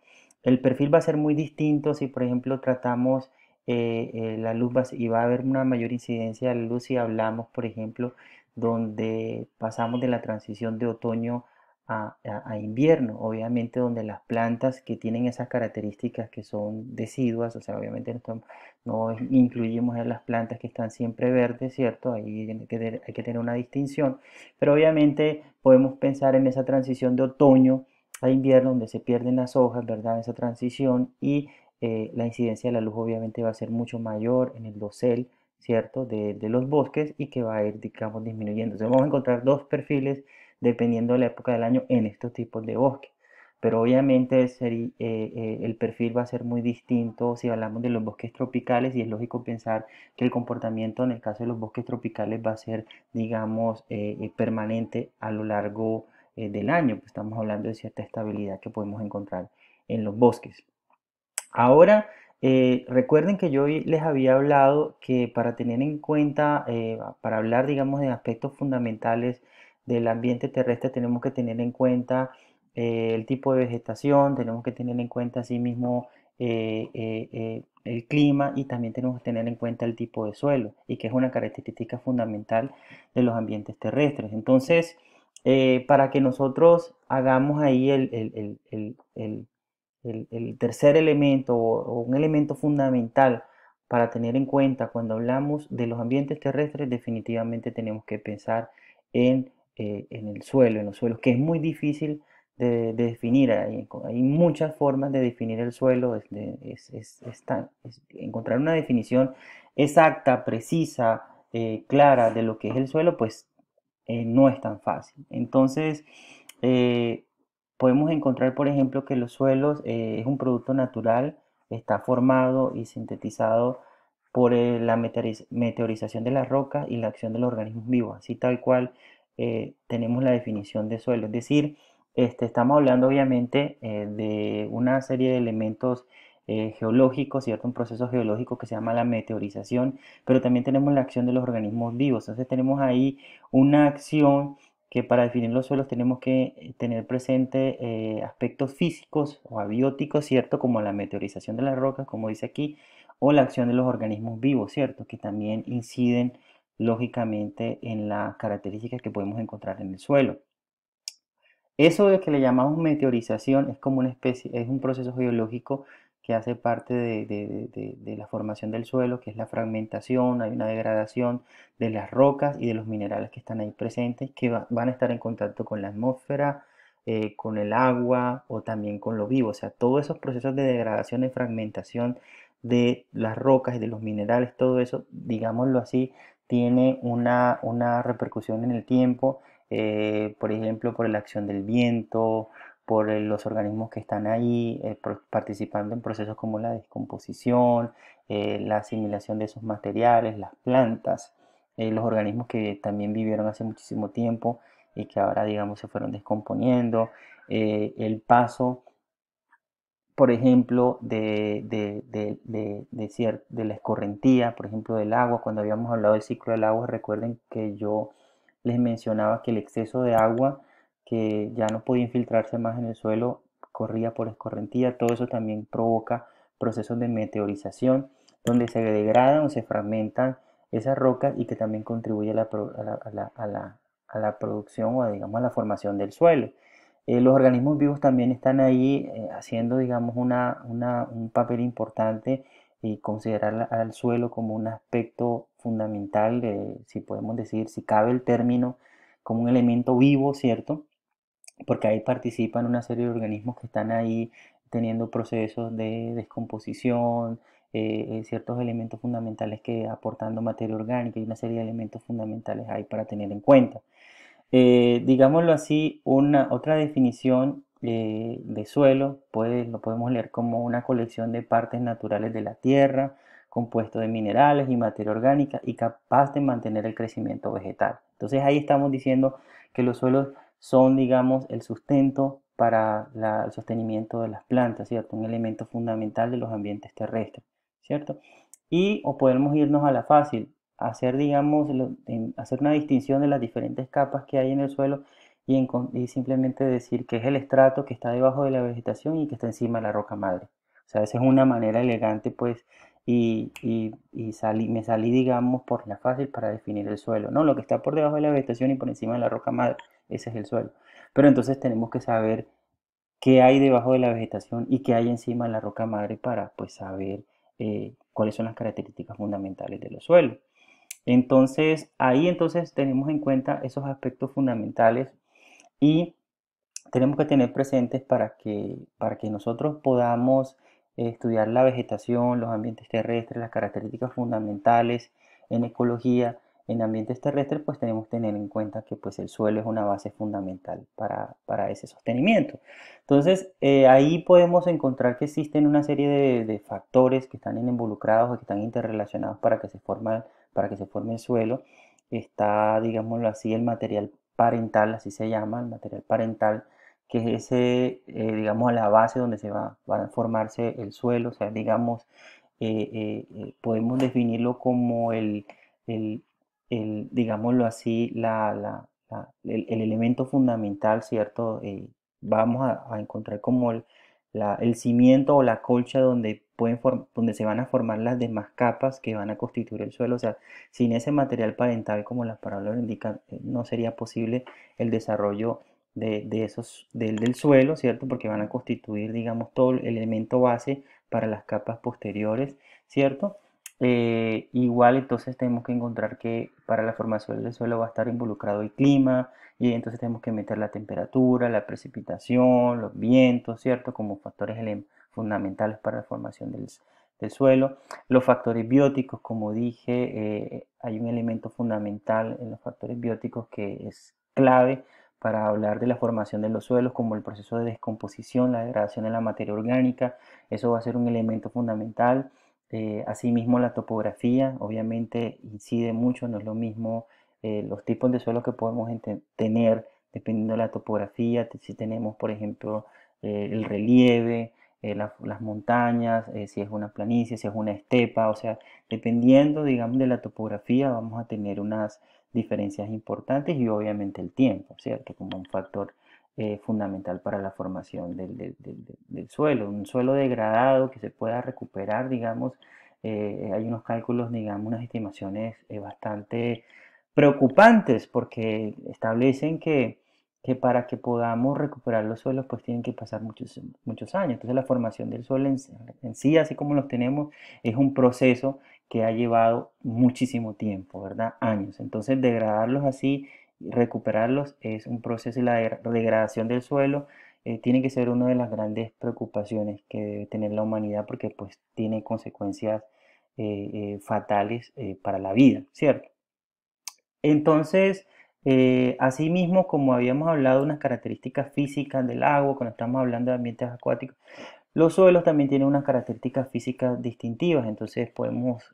El perfil va a ser muy distinto si, por ejemplo, tratamos la luz y va a haber una mayor incidencia de la luz si hablamos, por ejemplo, donde pasamos de la transición de otoño a invierno, obviamente donde las plantas que tienen esas características que son deciduas, o sea, obviamente no incluimos en las plantas que están siempre verdes, ¿cierto? Ahí hay que tener una distinción, pero obviamente podemos pensar en esa transición de otoño a invierno donde se pierden las hojas, ¿verdad? Esa transición y la incidencia de la luz obviamente va a ser mucho mayor en el dosel, ¿cierto? De los bosques y que va a ir, digamos, disminuyendo. Entonces vamos a encontrar dos perfiles dependiendo de la época del año en estos tipos de bosques. Pero obviamente el perfil va a ser muy distinto si hablamos de los bosques tropicales y es lógico pensar que el comportamiento en el caso de los bosques tropicales va a ser, digamos, permanente a lo largo del año. Pues estamos hablando de cierta estabilidad que podemos encontrar en los bosques. Ahora, recuerden que yo les había hablado que para tener en cuenta, para hablar, digamos, de aspectos fundamentales del ambiente terrestre, tenemos que tener en cuenta el tipo de vegetación, tenemos que tener en cuenta asimismo el clima y también tenemos que tener en cuenta el tipo de suelo y que es una característica fundamental de los ambientes terrestres. Entonces, para que nosotros hagamos ahí el tercer elemento o un elemento fundamental para tener en cuenta cuando hablamos de los ambientes terrestres, definitivamente tenemos que pensar en el suelo, en los suelos, que es muy difícil de definir. Hay muchas formas de definir el suelo, encontrar una definición exacta, precisa, clara de lo que es el suelo, pues no es tan fácil. Entonces, eh, podemos encontrar, por ejemplo, que los suelos es un producto natural, está formado y sintetizado por la meteorización de las rocas y la acción de los organismos vivos, así tal cual tenemos la definición de suelo. Es decir, estamos hablando obviamente de una serie de elementos geológicos, ¿cierto? Un proceso geológico que se llama la meteorización, pero también tenemos la acción de los organismos vivos. Entonces tenemos ahí una acción que para definir los suelos tenemos que tener presente aspectos físicos o abióticos, ¿cierto? Como la meteorización de las rocas, como dice aquí, o la acción de los organismos vivos, ¿cierto? Que también inciden lógicamente en las características que podemos encontrar en el suelo. Eso de que le llamamos meteorización es como una especie, es un proceso geológico que hace parte de la formación del suelo, que es la fragmentación, hay una degradación de las rocas y de los minerales que están ahí presentes, que van a estar en contacto con la atmósfera con el agua o también con lo vivo. O sea, todos esos procesos de degradación y fragmentación de las rocas y de los minerales, todo eso, digámoslo así, tiene una repercusión en el tiempo, por ejemplo, por la acción del viento, por los organismos que están ahí participando en procesos como la descomposición, la asimilación de esos materiales, las plantas, los organismos que también vivieron hace muchísimo tiempo y que ahora, digamos, se fueron descomponiendo, el paso, por ejemplo, de la escorrentía, por ejemplo, del agua. Cuando habíamos hablado del ciclo del agua, recuerden que yo les mencionaba que el exceso de agua, que ya no podía infiltrarse más en el suelo, corría por escorrentía. Todo eso también provoca procesos de meteorización, donde se degradan o se fragmentan esas rocas y que también contribuye a la producción o digamos a la formación del suelo. Los organismos vivos también están ahí haciendo, digamos, un papel importante y considerar al suelo como un aspecto fundamental, si podemos decir, si cabe el término, como un elemento vivo, ¿cierto? Porque ahí participan una serie de organismos que están ahí teniendo procesos de descomposición, ciertos elementos fundamentales que aportando materia orgánica y una serie de elementos fundamentales ahí para tener en cuenta. Digámoslo así, otra definición de suelo lo podemos leer como una colección de partes naturales de la tierra, compuesto de minerales y materia orgánica y capaz de mantener el crecimiento vegetal. Entonces ahí estamos diciendo que los suelos son, digamos, el sustento para el sostenimiento de las plantas, ¿cierto? Un elemento fundamental de los ambientes terrestres, ¿cierto? Y o podemos irnos a la fácil, hacer, digamos, hacer una distinción de las diferentes capas que hay en el suelo y simplemente decir que es el estrato que está debajo de la vegetación y que está encima de la roca madre. O sea, esa es una manera elegante, pues, me salí, digamos, por la fácil para definir el suelo, ¿no? Lo que está por debajo de la vegetación y por encima de la roca madre, ese es el suelo. Pero entonces tenemos que saber qué hay debajo de la vegetación y qué hay encima de la roca madre para, pues, saber cuáles son las características fundamentales de los suelos. Entonces, ahí entonces tenemos en cuenta esos aspectos fundamentales y tenemos que tener presentes para que nosotros podamos estudiar la vegetación, los ambientes terrestres, las características fundamentales en ecología, en ambientes terrestres, pues tenemos que tener en cuenta que pues el suelo es una base fundamental para ese sostenimiento. Entonces, ahí podemos encontrar que existen una serie de factores que están involucrados o que están interrelacionados para que se forme el suelo. Está, digámoslo así, el material parental, así se llama, el material parental, que es ese, digamos, a la base donde va a formarse el suelo. O sea, digamos, podemos definirlo como el, digámoslo así, el elemento fundamental, ¿cierto? Vamos a encontrar como el cimiento o la colcha donde se van a formar las demás capas que van a constituir el suelo. O sea, sin ese material parental, como la palabra lo indica, no sería posible el desarrollo del suelo, ¿cierto? Porque van a constituir, digamos, todo el elemento base para las capas posteriores, ¿cierto? Igual entonces tenemos que encontrar que para la formación del suelo va a estar involucrado el clima y entonces tenemos que meter la temperatura, la precipitación, los vientos, ¿cierto? Como factores fundamentales para la formación del suelo. Los factores bióticos, como dije, hay un elemento fundamental en los factores bióticos que es clave para hablar de la formación de los suelos, como el proceso de descomposición, la degradación de la materia orgánica. Eso va a ser un elemento fundamental. Asimismo, la topografía obviamente incide mucho, no es lo mismo los tipos de suelos que podemos tener dependiendo de la topografía. Si tenemos, por ejemplo, el relieve, las montañas, si es una planicie, si es una estepa, o sea, dependiendo, digamos, de la topografía, vamos a tener unas diferencias importantes y obviamente el tiempo, ¿cierto? Como un factor fundamental para la formación del suelo. Un suelo degradado que se pueda recuperar, digamos, hay unos cálculos, digamos, unas estimaciones bastante preocupantes porque establecen que para que podamos recuperar los suelos pues tienen que pasar muchos años. Entonces la formación del suelo en sí, así como los tenemos, es un proceso que ha llevado muchísimo tiempo, ¿verdad? Años. Entonces degradarlos así recuperarlos es un proceso y la degradación del suelo tiene que ser una de las grandes preocupaciones que debe tener la humanidad porque pues tiene consecuencias fatales para la vida, ¿cierto? Entonces, asimismo, como habíamos hablado de unas características físicas del agua, cuando estamos hablando de ambientes acuáticos, los suelos también tienen unas características físicas distintivas, entonces podemos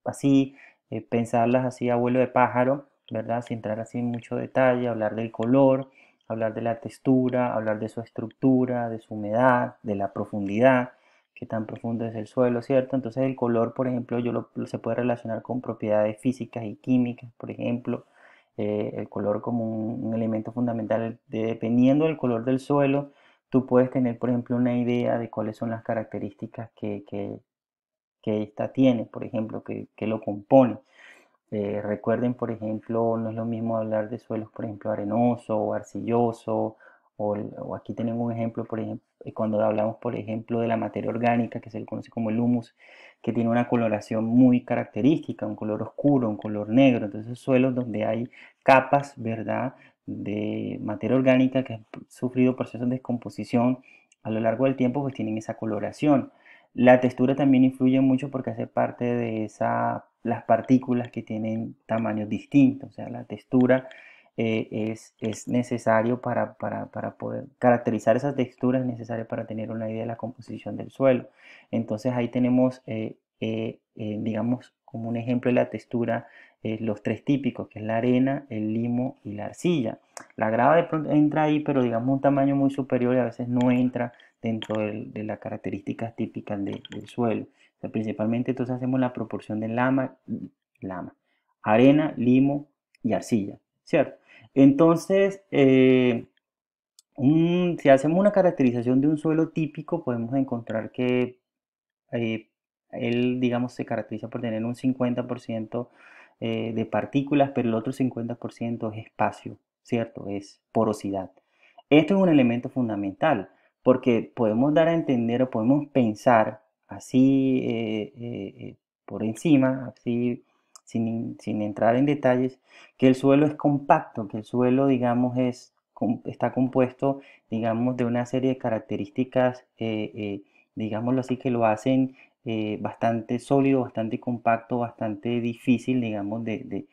así pensarlas así a vuelo de pájaro, ¿verdad? Sin entrar así en mucho detalle, hablar del color, hablar de la textura, hablar de su estructura, de su humedad, de la profundidad, qué tan profundo es el suelo, ¿cierto? Entonces el color, por ejemplo, se puede relacionar con propiedades físicas y químicas, por ejemplo, el color como un elemento fundamental, dependiendo del color del suelo, tú puedes tener, por ejemplo, una idea de cuáles son las características que ésta tiene, por ejemplo, que lo compone. Recuerden, por ejemplo, no es lo mismo hablar de suelos, por ejemplo, arenoso o arcilloso, o aquí tenemos un ejemplo, por ejemplo, cuando hablamos, por ejemplo, de la materia orgánica, que se le conoce como el humus, que tiene una coloración muy característica, un color oscuro, un color negro. Entonces, suelos donde hay capas, ¿verdad?, de materia orgánica que han sufrido procesos de descomposición a lo largo del tiempo, pues tienen esa coloración. La textura también influye mucho porque hace parte de las partículas que tienen tamaños distintos. O sea, la textura es necesario para poder caracterizar esa textura, es necesario para tener una idea de la composición del suelo. Entonces ahí tenemos, digamos, como un ejemplo de la textura, los tres típicos, que es la arena, el limo y la arcilla. La grava de pronto entra ahí, pero digamos un tamaño muy superior y a veces no entra dentro de las características típicas del suelo. O sea, principalmente entonces hacemos la proporción de lama, arena, limo y arcilla, ¿cierto? Entonces, si hacemos una caracterización de un suelo típico, podemos encontrar que eh, él, digamos, se caracteriza por tener un 50% de partículas, pero el otro 50% es espacio, ¿cierto? Es porosidad. Esto es un elemento fundamental, porque podemos dar a entender o podemos pensar así por encima, así sin entrar en detalles, que el suelo es compacto, que el suelo, digamos, está compuesto, digamos, de una serie de características, digámoslo así, que lo hacen bastante sólido, bastante compacto, bastante difícil, digamos, de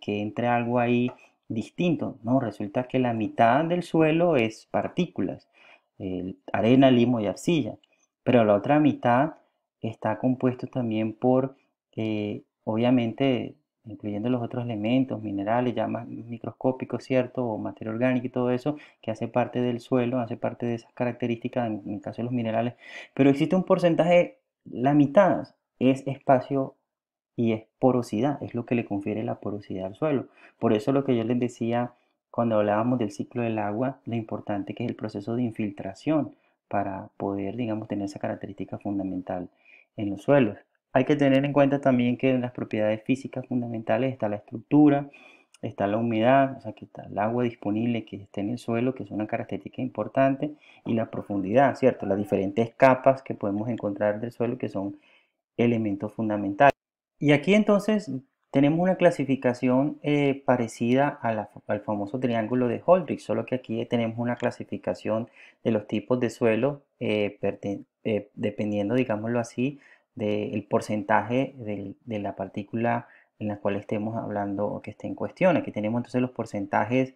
que entre algo ahí distinto. No, resulta que la mitad del suelo es partículas, arena, limo y arcilla, pero la otra mitad está compuesto también por, obviamente, incluyendo los otros elementos, minerales ya más microscópicos, ¿cierto? O materia orgánica y todo eso, que hace parte del suelo, hace parte de esas características, en el caso de los minerales, pero existe un porcentaje, la mitad es espacio y es porosidad, es lo que le confiere la porosidad al suelo. Por eso lo que yo les decía cuando hablábamos del ciclo del agua, lo importante que es el proceso de infiltración para poder, digamos, tener esa característica fundamental en los suelos. Hay que tener en cuenta también que en las propiedades físicas fundamentales está la estructura, está la humedad, o sea que está el agua disponible que está en el suelo, que es una característica importante, y la profundidad, ¿cierto? Las diferentes capas que podemos encontrar del suelo que son elementos fundamentales. Y aquí entonces tenemos una clasificación parecida al famoso triángulo de Holdridge, solo que aquí tenemos una clasificación de los tipos de suelo dependiendo, digámoslo así, del porcentaje de la partícula en la cual estemos hablando o que esté en cuestión. Aquí tenemos entonces los porcentajes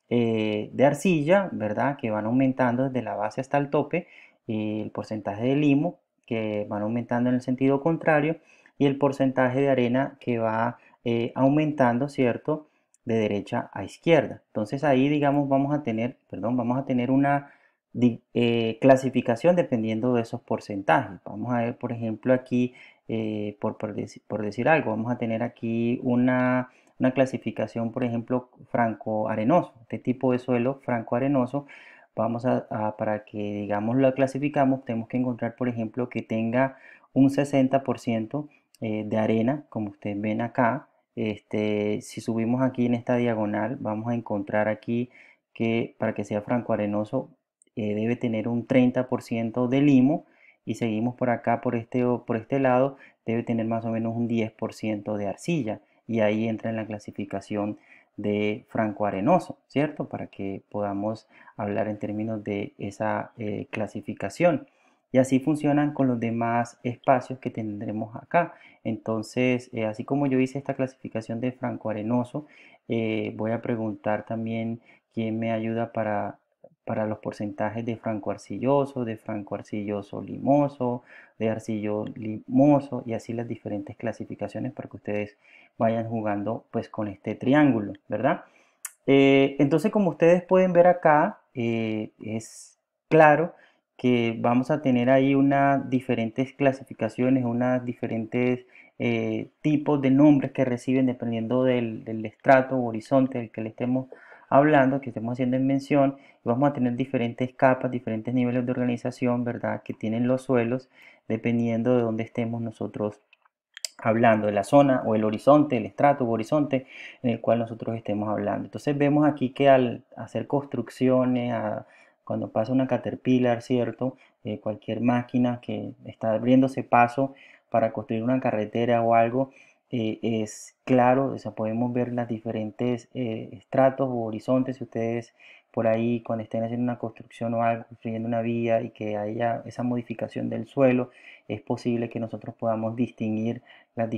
de arcilla, ¿verdad? Que van aumentando desde la base hasta el tope, y el porcentaje de limo que van aumentando en el sentido contrario y el porcentaje de arena que va aumentando, ¿cierto? De derecha a izquierda. Entonces ahí, digamos, vamos a tener una clasificación dependiendo de esos porcentajes. Vamos a ver, por ejemplo, aquí, por decir algo, vamos a tener aquí una clasificación, por ejemplo, franco-arenoso. Este tipo de suelo franco-arenoso, para que, digamos, lo clasificamos, tenemos que encontrar, por ejemplo, que tenga un 60% de arena, como ustedes ven acá. Si subimos aquí en esta diagonal, vamos a encontrar aquí que para que sea franco-arenoso debe tener un 30% de limo y seguimos por acá, por este lado, debe tener más o menos un 10% de arcilla. y ahí entra en la clasificación de franco-arenoso, ¿cierto? Para que podamos hablar en términos de esa clasificación. Y así funcionan con los demás espacios que tendremos acá. Entonces, así como yo hice esta clasificación de franco-arenoso, voy a preguntar también quién me ayuda para los porcentajes de franco-arcilloso, de franco-arcilloso limoso, de arcillo limoso y así las diferentes clasificaciones para que ustedes vayan jugando pues con este triángulo, ¿verdad? Entonces, como ustedes pueden ver acá, es claro que vamos a tener ahí unas diferentes clasificaciones, unas diferentes tipos de nombres que reciben dependiendo del estrato o horizonte del que le estemos hablando, que estemos haciendo en mención. Vamos a tener diferentes capas, diferentes niveles de organización, ¿verdad? Que tienen los suelos dependiendo de dónde estemos nosotros hablando, de la zona o el horizonte, el estrato o horizonte en el cual nosotros estemos hablando. Entonces vemos aquí que al hacer construcciones, cuando pasa una Caterpillar, ¿cierto? Cualquier máquina que está abriéndose paso para construir una carretera o algo, es claro, o sea, podemos ver las diferentes estratos o horizontes. Si ustedes por ahí cuando estén haciendo una construcción o algo, construyendo una vía y que haya esa modificación del suelo, es posible que nosotros podamos distinguir los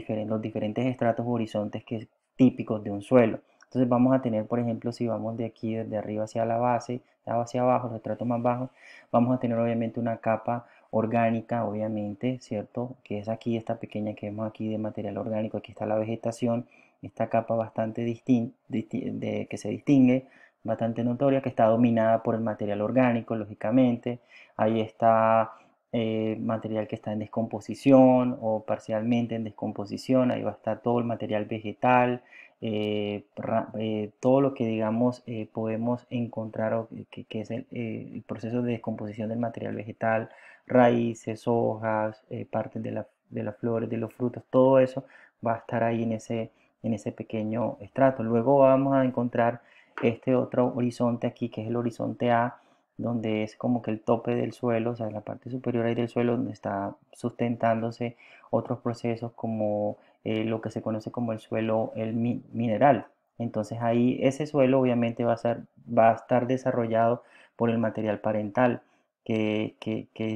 diferentes estratos horizontes que es típicos de un suelo. Entonces vamos a tener, por ejemplo, si vamos de aquí desde arriba hacia la base, hacia abajo, los estratos más bajos, vamos a tener obviamente una capa orgánica, obviamente, ¿cierto? Que es aquí esta pequeña que vemos aquí de material orgánico, aquí está la vegetación, esta capa bastante que se distingue, bastante notoria, que está dominada por el material orgánico, lógicamente. Ahí está material que está en descomposición o parcialmente en descomposición, ahí va a estar todo el material vegetal, todo lo que digamos podemos encontrar que es el proceso de descomposición del material vegetal, raíces, hojas, partes de las flores, de los frutos, todo eso va a estar ahí en ese pequeño estrato. Luego vamos a encontrar este otro horizonte aquí que es el horizonte A, donde es como que el tope del suelo, o sea, la parte superior ahí del suelo, donde está sustentándose otros procesos como lo que se conoce como el suelo mineral. Entonces ahí ese suelo obviamente va a estar desarrollado por el material parental que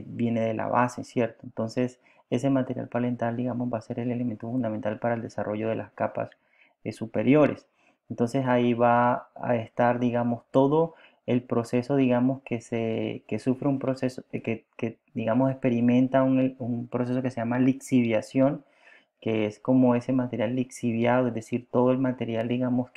viene de la base, ¿cierto? Entonces ese material parental, digamos, va a ser el elemento fundamental para el desarrollo de las capas superiores. Entonces ahí va a estar, digamos, todo el proceso, digamos, que sufre un proceso, digamos, experimenta un proceso que se llama lixiviación, que es como ese material lixiviado, es decir, todo el material, digamos,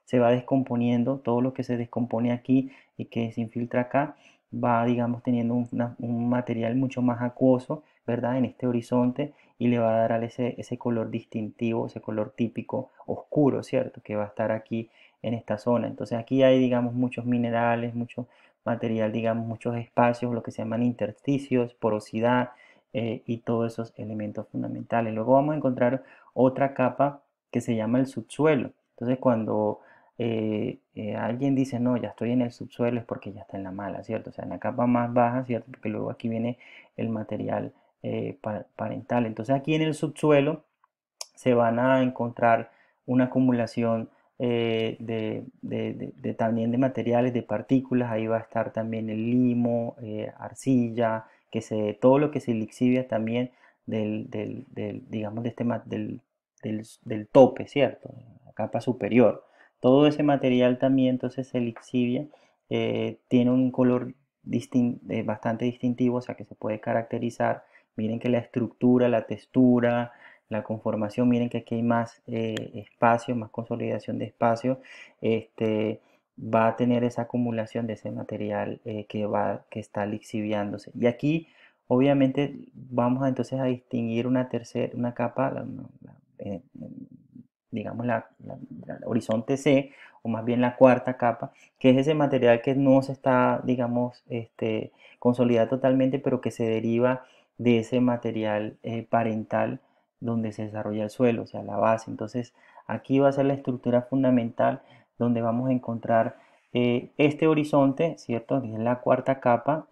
se va descomponiendo, todo lo que se descompone aquí y que se infiltra acá, va, digamos, teniendo un material mucho más acuoso, ¿verdad? En este horizonte y le va a dar ese color distintivo, ese color típico oscuro, ¿cierto? Que va a estar aquí en esta zona. Entonces aquí hay, digamos, muchos minerales, mucho material, digamos, muchos espacios, lo que se llaman intersticios, porosidad y todos esos elementos fundamentales. Luego vamos a encontrar otra capa que se llama el subsuelo. Entonces cuando alguien dice, no, ya estoy en el subsuelo es porque ya está en la mala, ¿cierto? O sea, en la capa más baja, ¿cierto? Porque luego aquí viene el material parental. Entonces aquí en el subsuelo se van a encontrar una acumulación también de materiales, de partículas, ahí va a estar también el limo, arcilla, todo lo que se lixivia también digamos, del tope, ¿cierto? La capa superior. Todo ese material también entonces se lixivia, tiene un color bastante distintivo, o sea que se puede caracterizar. Miren que la estructura, la textura, la conformación, miren que aquí hay más espacio, más consolidación de espacio, va a tener esa acumulación de ese material que está lixiviándose. Y aquí, obviamente, vamos entonces a distinguir una capa, digamos la horizonte C, o más bien la cuarta capa, que es ese material que no se está, digamos, consolidado totalmente, pero que se deriva de ese material parental donde se desarrolla el suelo, o sea, la base. Entonces, aquí va a ser la estructura fundamental donde vamos a encontrar este horizonte, ¿cierto? Que es la cuarta capa,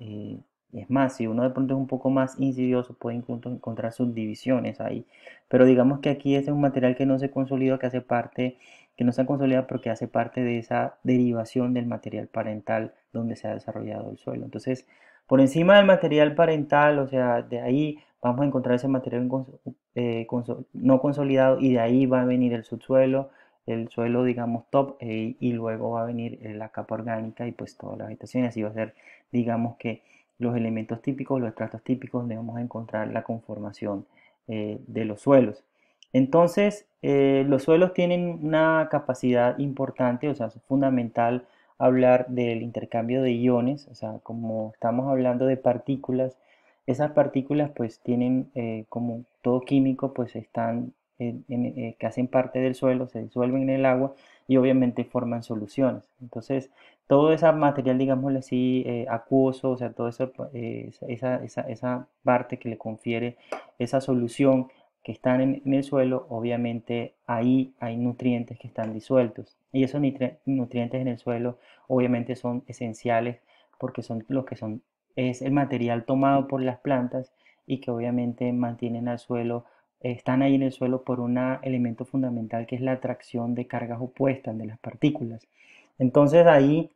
Es más, si uno de pronto es un poco más insidioso, puede incluso encontrar subdivisiones ahí. Pero digamos que aquí este es un material que no se consolida, que hace parte, que no se ha consolidado porque hace parte de esa derivación del material parental donde se ha desarrollado el suelo. Entonces, por encima del material parental, o sea, de ahí vamos a encontrar ese material no consolidado y de ahí va a venir el subsuelo, el suelo, digamos, top, y luego va a venir la capa orgánica y pues toda la vegetación. Así va a ser, digamos que los elementos típicos, los estratos típicos, donde vamos a encontrar la conformación de los suelos. Entonces, los suelos tienen una capacidad importante, o sea, es fundamental hablar del intercambio de iones, o sea, como estamos hablando de partículas, esas partículas pues tienen, como todo químico, pues están, que hacen parte del suelo, se disuelven en el agua y obviamente forman soluciones. Entonces, todo ese material, digámosle así, acuoso, o sea, toda esa parte que le confiere esa solución que están en el suelo, obviamente ahí hay nutrientes que están disueltos. Y esos nutrientes en el suelo obviamente son esenciales porque son los que son, es el material tomado por las plantas y que obviamente mantienen al suelo, están ahí en el suelo por un elemento fundamental que es la atracción de cargas opuestas de las partículas. Entonces ahí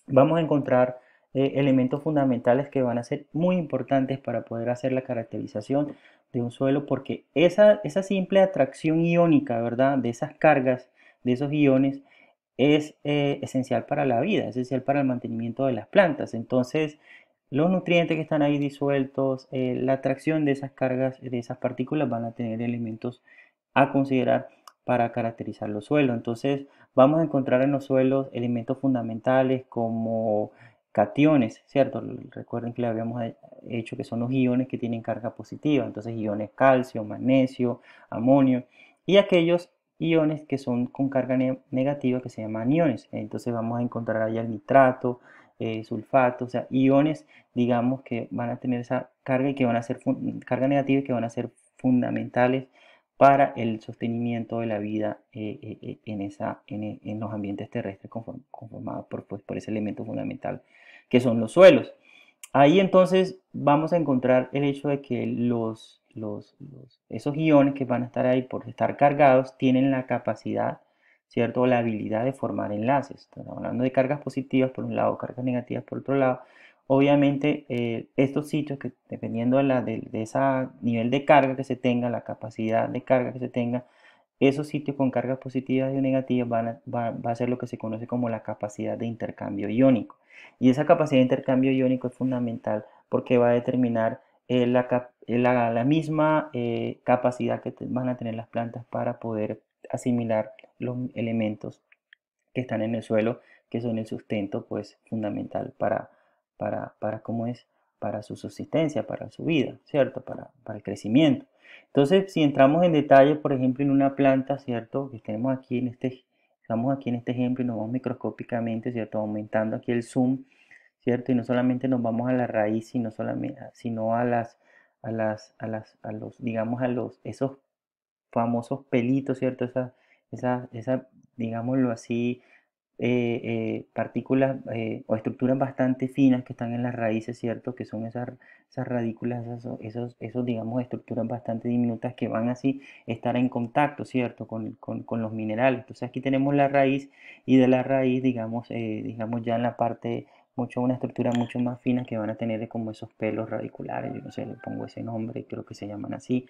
vamos a encontrar elementos fundamentales que van a ser muy importantes para poder hacer la caracterización de un suelo, porque esa simple atracción iónica, ¿verdad? De esas cargas, de esos iones, es esencial para la vida, es esencial para el mantenimiento de las plantas. Entonces, los nutrientes que están ahí disueltos, la atracción de esas cargas, de esas partículas, van a tener elementos a considerar para caracterizar los suelos. Entonces, vamos a encontrar en los suelos elementos fundamentales como cationes, ¿cierto? Recuerden que le habíamos hecho que son los iones que tienen carga positiva, entonces iones calcio, magnesio, amonio, y aquellos iones que son con carga negativa que se llaman iones. Entonces vamos a encontrar ahí el nitrato, sulfato, o sea, iones, digamos, que van a tener esa carga y que van a ser carga negativa y que van a ser fundamentales para el sostenimiento de la vida en los ambientes terrestres conformados por ese elemento fundamental que son los suelos. Ahí entonces vamos a encontrar el hecho de que esos iones que van a estar ahí por estar cargados tienen la capacidad, ¿cierto? O la habilidad de formar enlaces. Estamos hablando de cargas positivas por un lado, cargas negativas por otro lado. Obviamente, estos sitios que dependiendo de ese nivel de carga que se tenga, la capacidad de carga que se tenga, esos sitios con cargas positivas y negativas va a ser lo que se conoce como la capacidad de intercambio iónico. Y esa capacidad de intercambio iónico es fundamental porque va a determinar la misma capacidad que van a tener las plantas para poder asimilar los elementos que están en el suelo, que son el sustento pues fundamental para cómo es, para su subsistencia, para su vida, ¿cierto? Para el crecimiento. Entonces, si entramos en detalle, por ejemplo, en una planta, ¿cierto? Que tenemos aquí estamos aquí en este ejemplo y nos vamos microscópicamente, ¿cierto? Aumentando aquí el zoom, ¿cierto? Y no solamente nos vamos a la raíz, sino a los, digamos, esos famosos pelitos, ¿cierto? Digámoslo así, partículas o estructuras bastante finas que están en las raíces, ¿cierto? Que son esas radículas, esos, digamos, estructuras bastante diminutas que van así a estar en contacto, ¿cierto? Con los minerales. Entonces aquí tenemos la raíz y de la raíz, digamos ya en la parte, una estructura mucho más fina que van a tener como esos pelos radiculares, yo no sé, le pongo ese nombre, creo que se llaman así,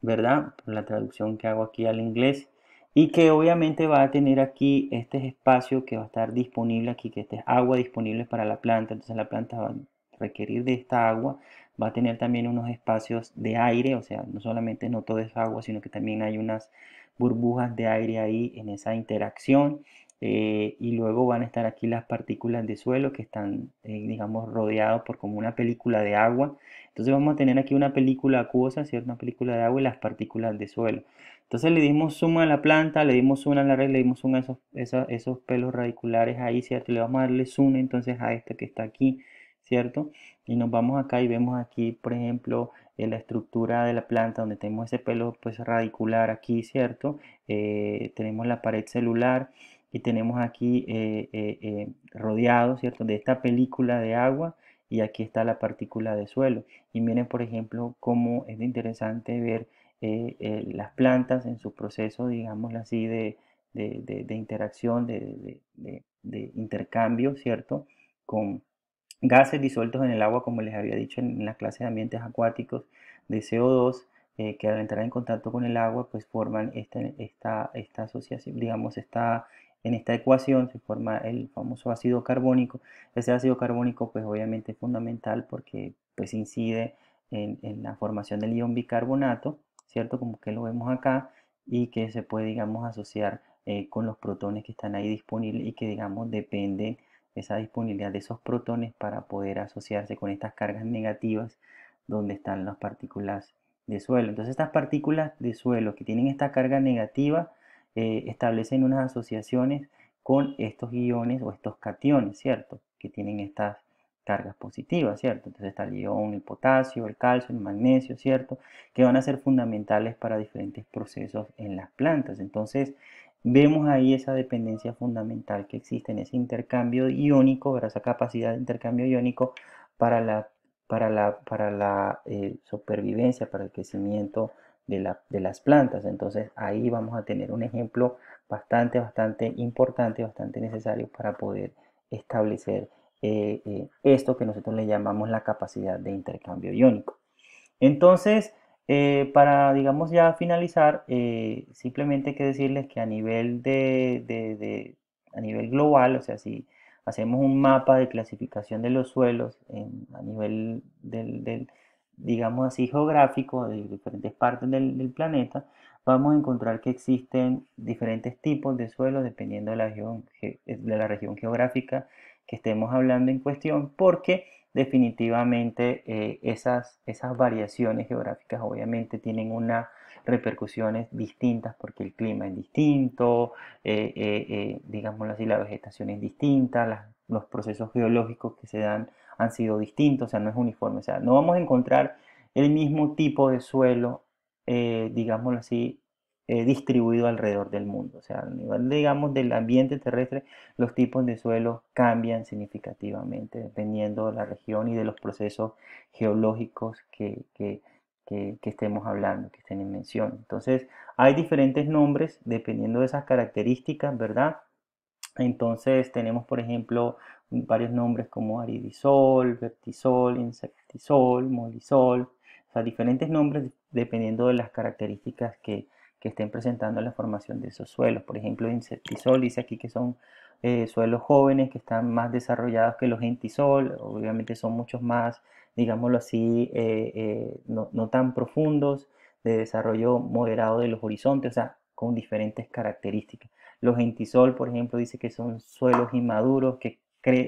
¿verdad? Por la traducción que hago aquí al inglés. Y que obviamente va a tener aquí este espacio que va a estar disponible aquí, que este es agua disponible para la planta. Entonces la planta va a requerir de esta agua. Va a tener también unos espacios de aire, o sea, no solamente no todo es agua, sino que también hay unas burbujas de aire ahí en esa interacción. Y luego van a estar aquí las partículas de suelo que están, digamos, rodeados por como una película de agua. Entonces vamos a tener aquí una película acuosa, ¿cierto? Una película de agua y las partículas de suelo. Entonces le dimos zoom a la planta, le dimos zoom a la red, le dimos zoom a esos pelos radiculares ahí, ¿cierto? Le vamos a darle zoom entonces a este que está aquí, ¿cierto? Y nos vamos acá y vemos aquí, por ejemplo, la estructura de la planta donde tenemos ese pelo pues radicular aquí, ¿cierto? Tenemos la pared celular y tenemos aquí rodeado, ¿cierto? De esta película de agua y aquí está la partícula de suelo. Y miren, por ejemplo, cómo es interesante ver las plantas en su proceso, digámoslo así, de interacción, de intercambio, ¿cierto? Con gases disueltos en el agua, como les había dicho en la clase de ambientes acuáticos, de CO2, que al entrar en contacto con el agua, pues forman esta asociación, digamos, en esta ecuación se forma el famoso ácido carbónico. Ese ácido carbónico, pues obviamente es fundamental porque pues incide en la formación del ion bicarbonato, ¿cierto? Como que lo vemos acá, y que se puede, digamos, asociar con los protones que están ahí disponibles y que, digamos, dependen esa disponibilidad de esos protones para poder asociarse con estas cargas negativas donde están las partículas de suelo. Entonces estas partículas de suelo que tienen esta carga negativa establecen unas asociaciones con estos iones o estos cationes, ¿cierto? Que tienen estas cargas positivas, ¿cierto? Entonces está el ion, el potasio, el calcio, el magnesio, ¿cierto? Que van a ser fundamentales para diferentes procesos en las plantas. Entonces, vemos ahí esa dependencia fundamental que existe en ese intercambio iónico, ¿verdad? Esa capacidad de intercambio iónico para la supervivencia, para el crecimiento de las plantas. Entonces ahí vamos a tener un ejemplo bastante importante, bastante necesario para poder establecer esto que nosotros le llamamos la capacidad de intercambio iónico. Entonces, para, digamos, ya finalizar, simplemente hay que decirles que a nivel a nivel global, o sea, si hacemos un mapa de clasificación de los suelos a nivel digamos así, geográfico de diferentes partes del planeta, vamos a encontrar que existen diferentes tipos de suelos dependiendo de la región geográfica que estemos hablando en cuestión, porque definitivamente esas variaciones geográficas obviamente tienen unas repercusiones distintas porque el clima es distinto, digámoslo así, la vegetación es distinta, los procesos geológicos que se dan han sido distintos, o sea, no es uniforme, o sea, no vamos a encontrar el mismo tipo de suelo, digámoslo así, distribuido alrededor del mundo, o sea, a nivel, digamos, del ambiente terrestre, los tipos de suelo cambian significativamente dependiendo de la región y de los procesos geológicos que estemos hablando, que estén en mención. Entonces, hay diferentes nombres dependiendo de esas características, ¿verdad? Entonces, tenemos, por ejemplo, varios nombres como aridisol, vertisol, insectisol, molisol, o sea, diferentes nombres dependiendo de las características que estén presentando la formación de esos suelos. Por ejemplo, insectisol dice aquí que son suelos jóvenes que están más desarrollados que los gentisol, obviamente son muchos más, digámoslo así, no tan profundos, de desarrollo moderado de los horizontes, o sea, con diferentes características. Los gentisol, por ejemplo, dice que son suelos inmaduros que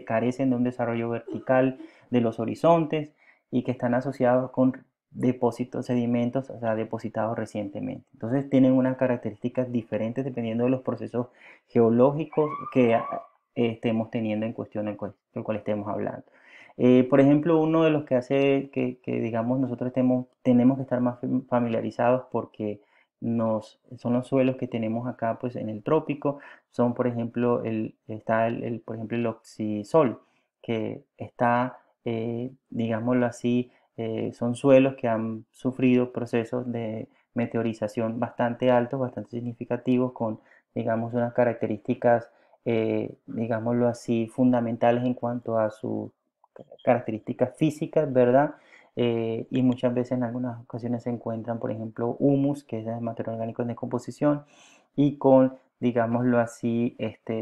carecen de un desarrollo vertical de los horizontes y que están asociados con depósitos, sedimentos, o sea, depositados recientemente. Entonces tienen unas características diferentes dependiendo de los procesos geológicos que estemos teniendo en cuestión del cual estemos hablando. Por ejemplo, uno de los que hace que digamos, nosotros tenemos que estar más familiarizados porque son los suelos que tenemos acá pues en el trópico, son por ejemplo por ejemplo el oxisol, que está, digámoslo así, son suelos que han sufrido procesos de meteorización bastante altos, bastante significativos, con, digamos, unas características, digámoslo así, fundamentales en cuanto a sus características físicas, ¿verdad? Y muchas veces en algunas ocasiones se encuentran, por ejemplo, humus, que es el material orgánico en decomposición, y con, digámoslo así,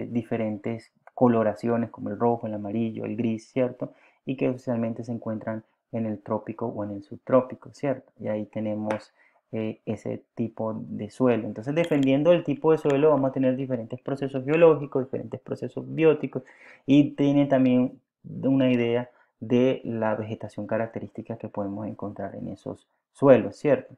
diferentes coloraciones como el rojo, el amarillo, el gris, ¿cierto? Y que usualmente se encuentran en el trópico o en el subtrópico, ¿cierto? Y ahí tenemos ese tipo de suelo. Entonces, dependiendo del tipo de suelo, vamos a tener diferentes procesos biológicos, diferentes procesos bióticos, y tiene también una idea de la vegetación característica que podemos encontrar en esos suelos, ¿cierto?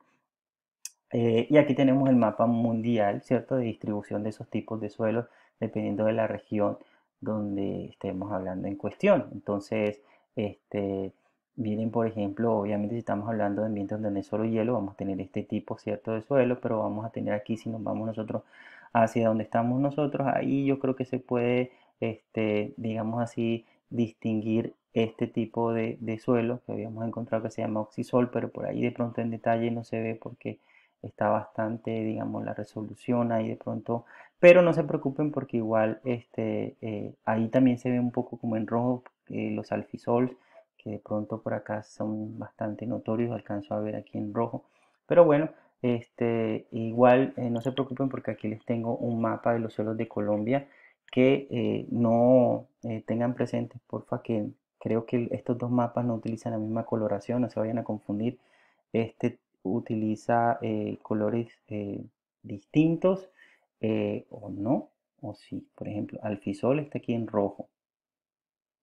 Y aquí tenemos el mapa mundial, ¿cierto? De distribución de esos tipos de suelos dependiendo de la región donde estemos hablando en cuestión. Entonces, miren, por ejemplo, obviamente si estamos hablando de ambientes donde no hay solo hielo, vamos a tener este tipo, ¿cierto? De suelo, pero vamos a tener aquí, si nos vamos nosotros hacia donde estamos nosotros, ahí yo creo que se puede, digamos así, distinguir este tipo de suelo que habíamos encontrado que se llama oxisol, pero por ahí de pronto en detalle no se ve porque está bastante, digamos, la resolución ahí de pronto, pero no se preocupen porque igual ahí también se ve un poco como en rojo los alfisols, que de pronto por acá son bastante notorios, alcanzo a ver aquí en rojo, pero bueno, igual no se preocupen porque aquí les tengo un mapa de los suelos de Colombia que no tengan presentes, porfa, que creo que estos dos mapas no utilizan la misma coloración, no se vayan a confundir. Este utiliza colores distintos o no, o sí. Por ejemplo, Alfisol está aquí en rojo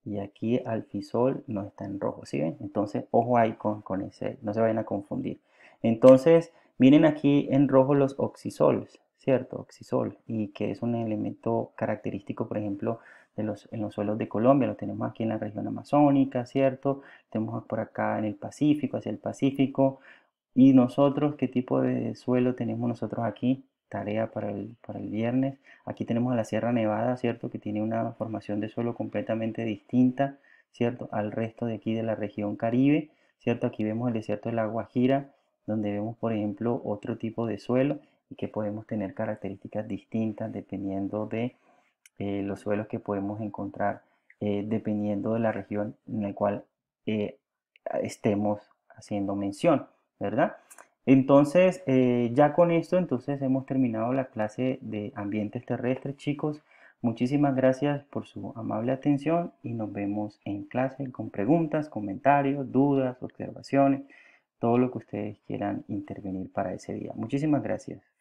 y aquí Alfisol no está en rojo, ¿sí ven? Entonces, ojo ahí con ese, no se vayan a confundir. Entonces, miren aquí en rojo los oxisols, ¿cierto? Oxisol, y que es un elemento característico, por ejemplo, en los suelos de Colombia, lo tenemos aquí en la región amazónica, ¿cierto? Tenemos por acá en el Pacífico, hacia el Pacífico, y nosotros, ¿qué tipo de suelo tenemos nosotros aquí? Tarea para el viernes. Aquí tenemos a la Sierra Nevada, ¿cierto? Que tiene una formación de suelo completamente distinta, ¿cierto? Al resto de aquí de la región Caribe, ¿cierto? Aquí vemos el desierto de la Guajira, donde vemos, por ejemplo, otro tipo de suelo y que podemos tener características distintas dependiendo de los suelos que podemos encontrar, dependiendo de la región en la cual eh, estemos haciendo mención, ¿verdad? Entonces, ya con esto, entonces hemos terminado la clase de ambientes terrestres, chicos. Muchísimas gracias por su amable atención y nos vemos en clase con preguntas, comentarios, dudas, observaciones, todo lo que ustedes quieran intervenir para ese día. Muchísimas gracias.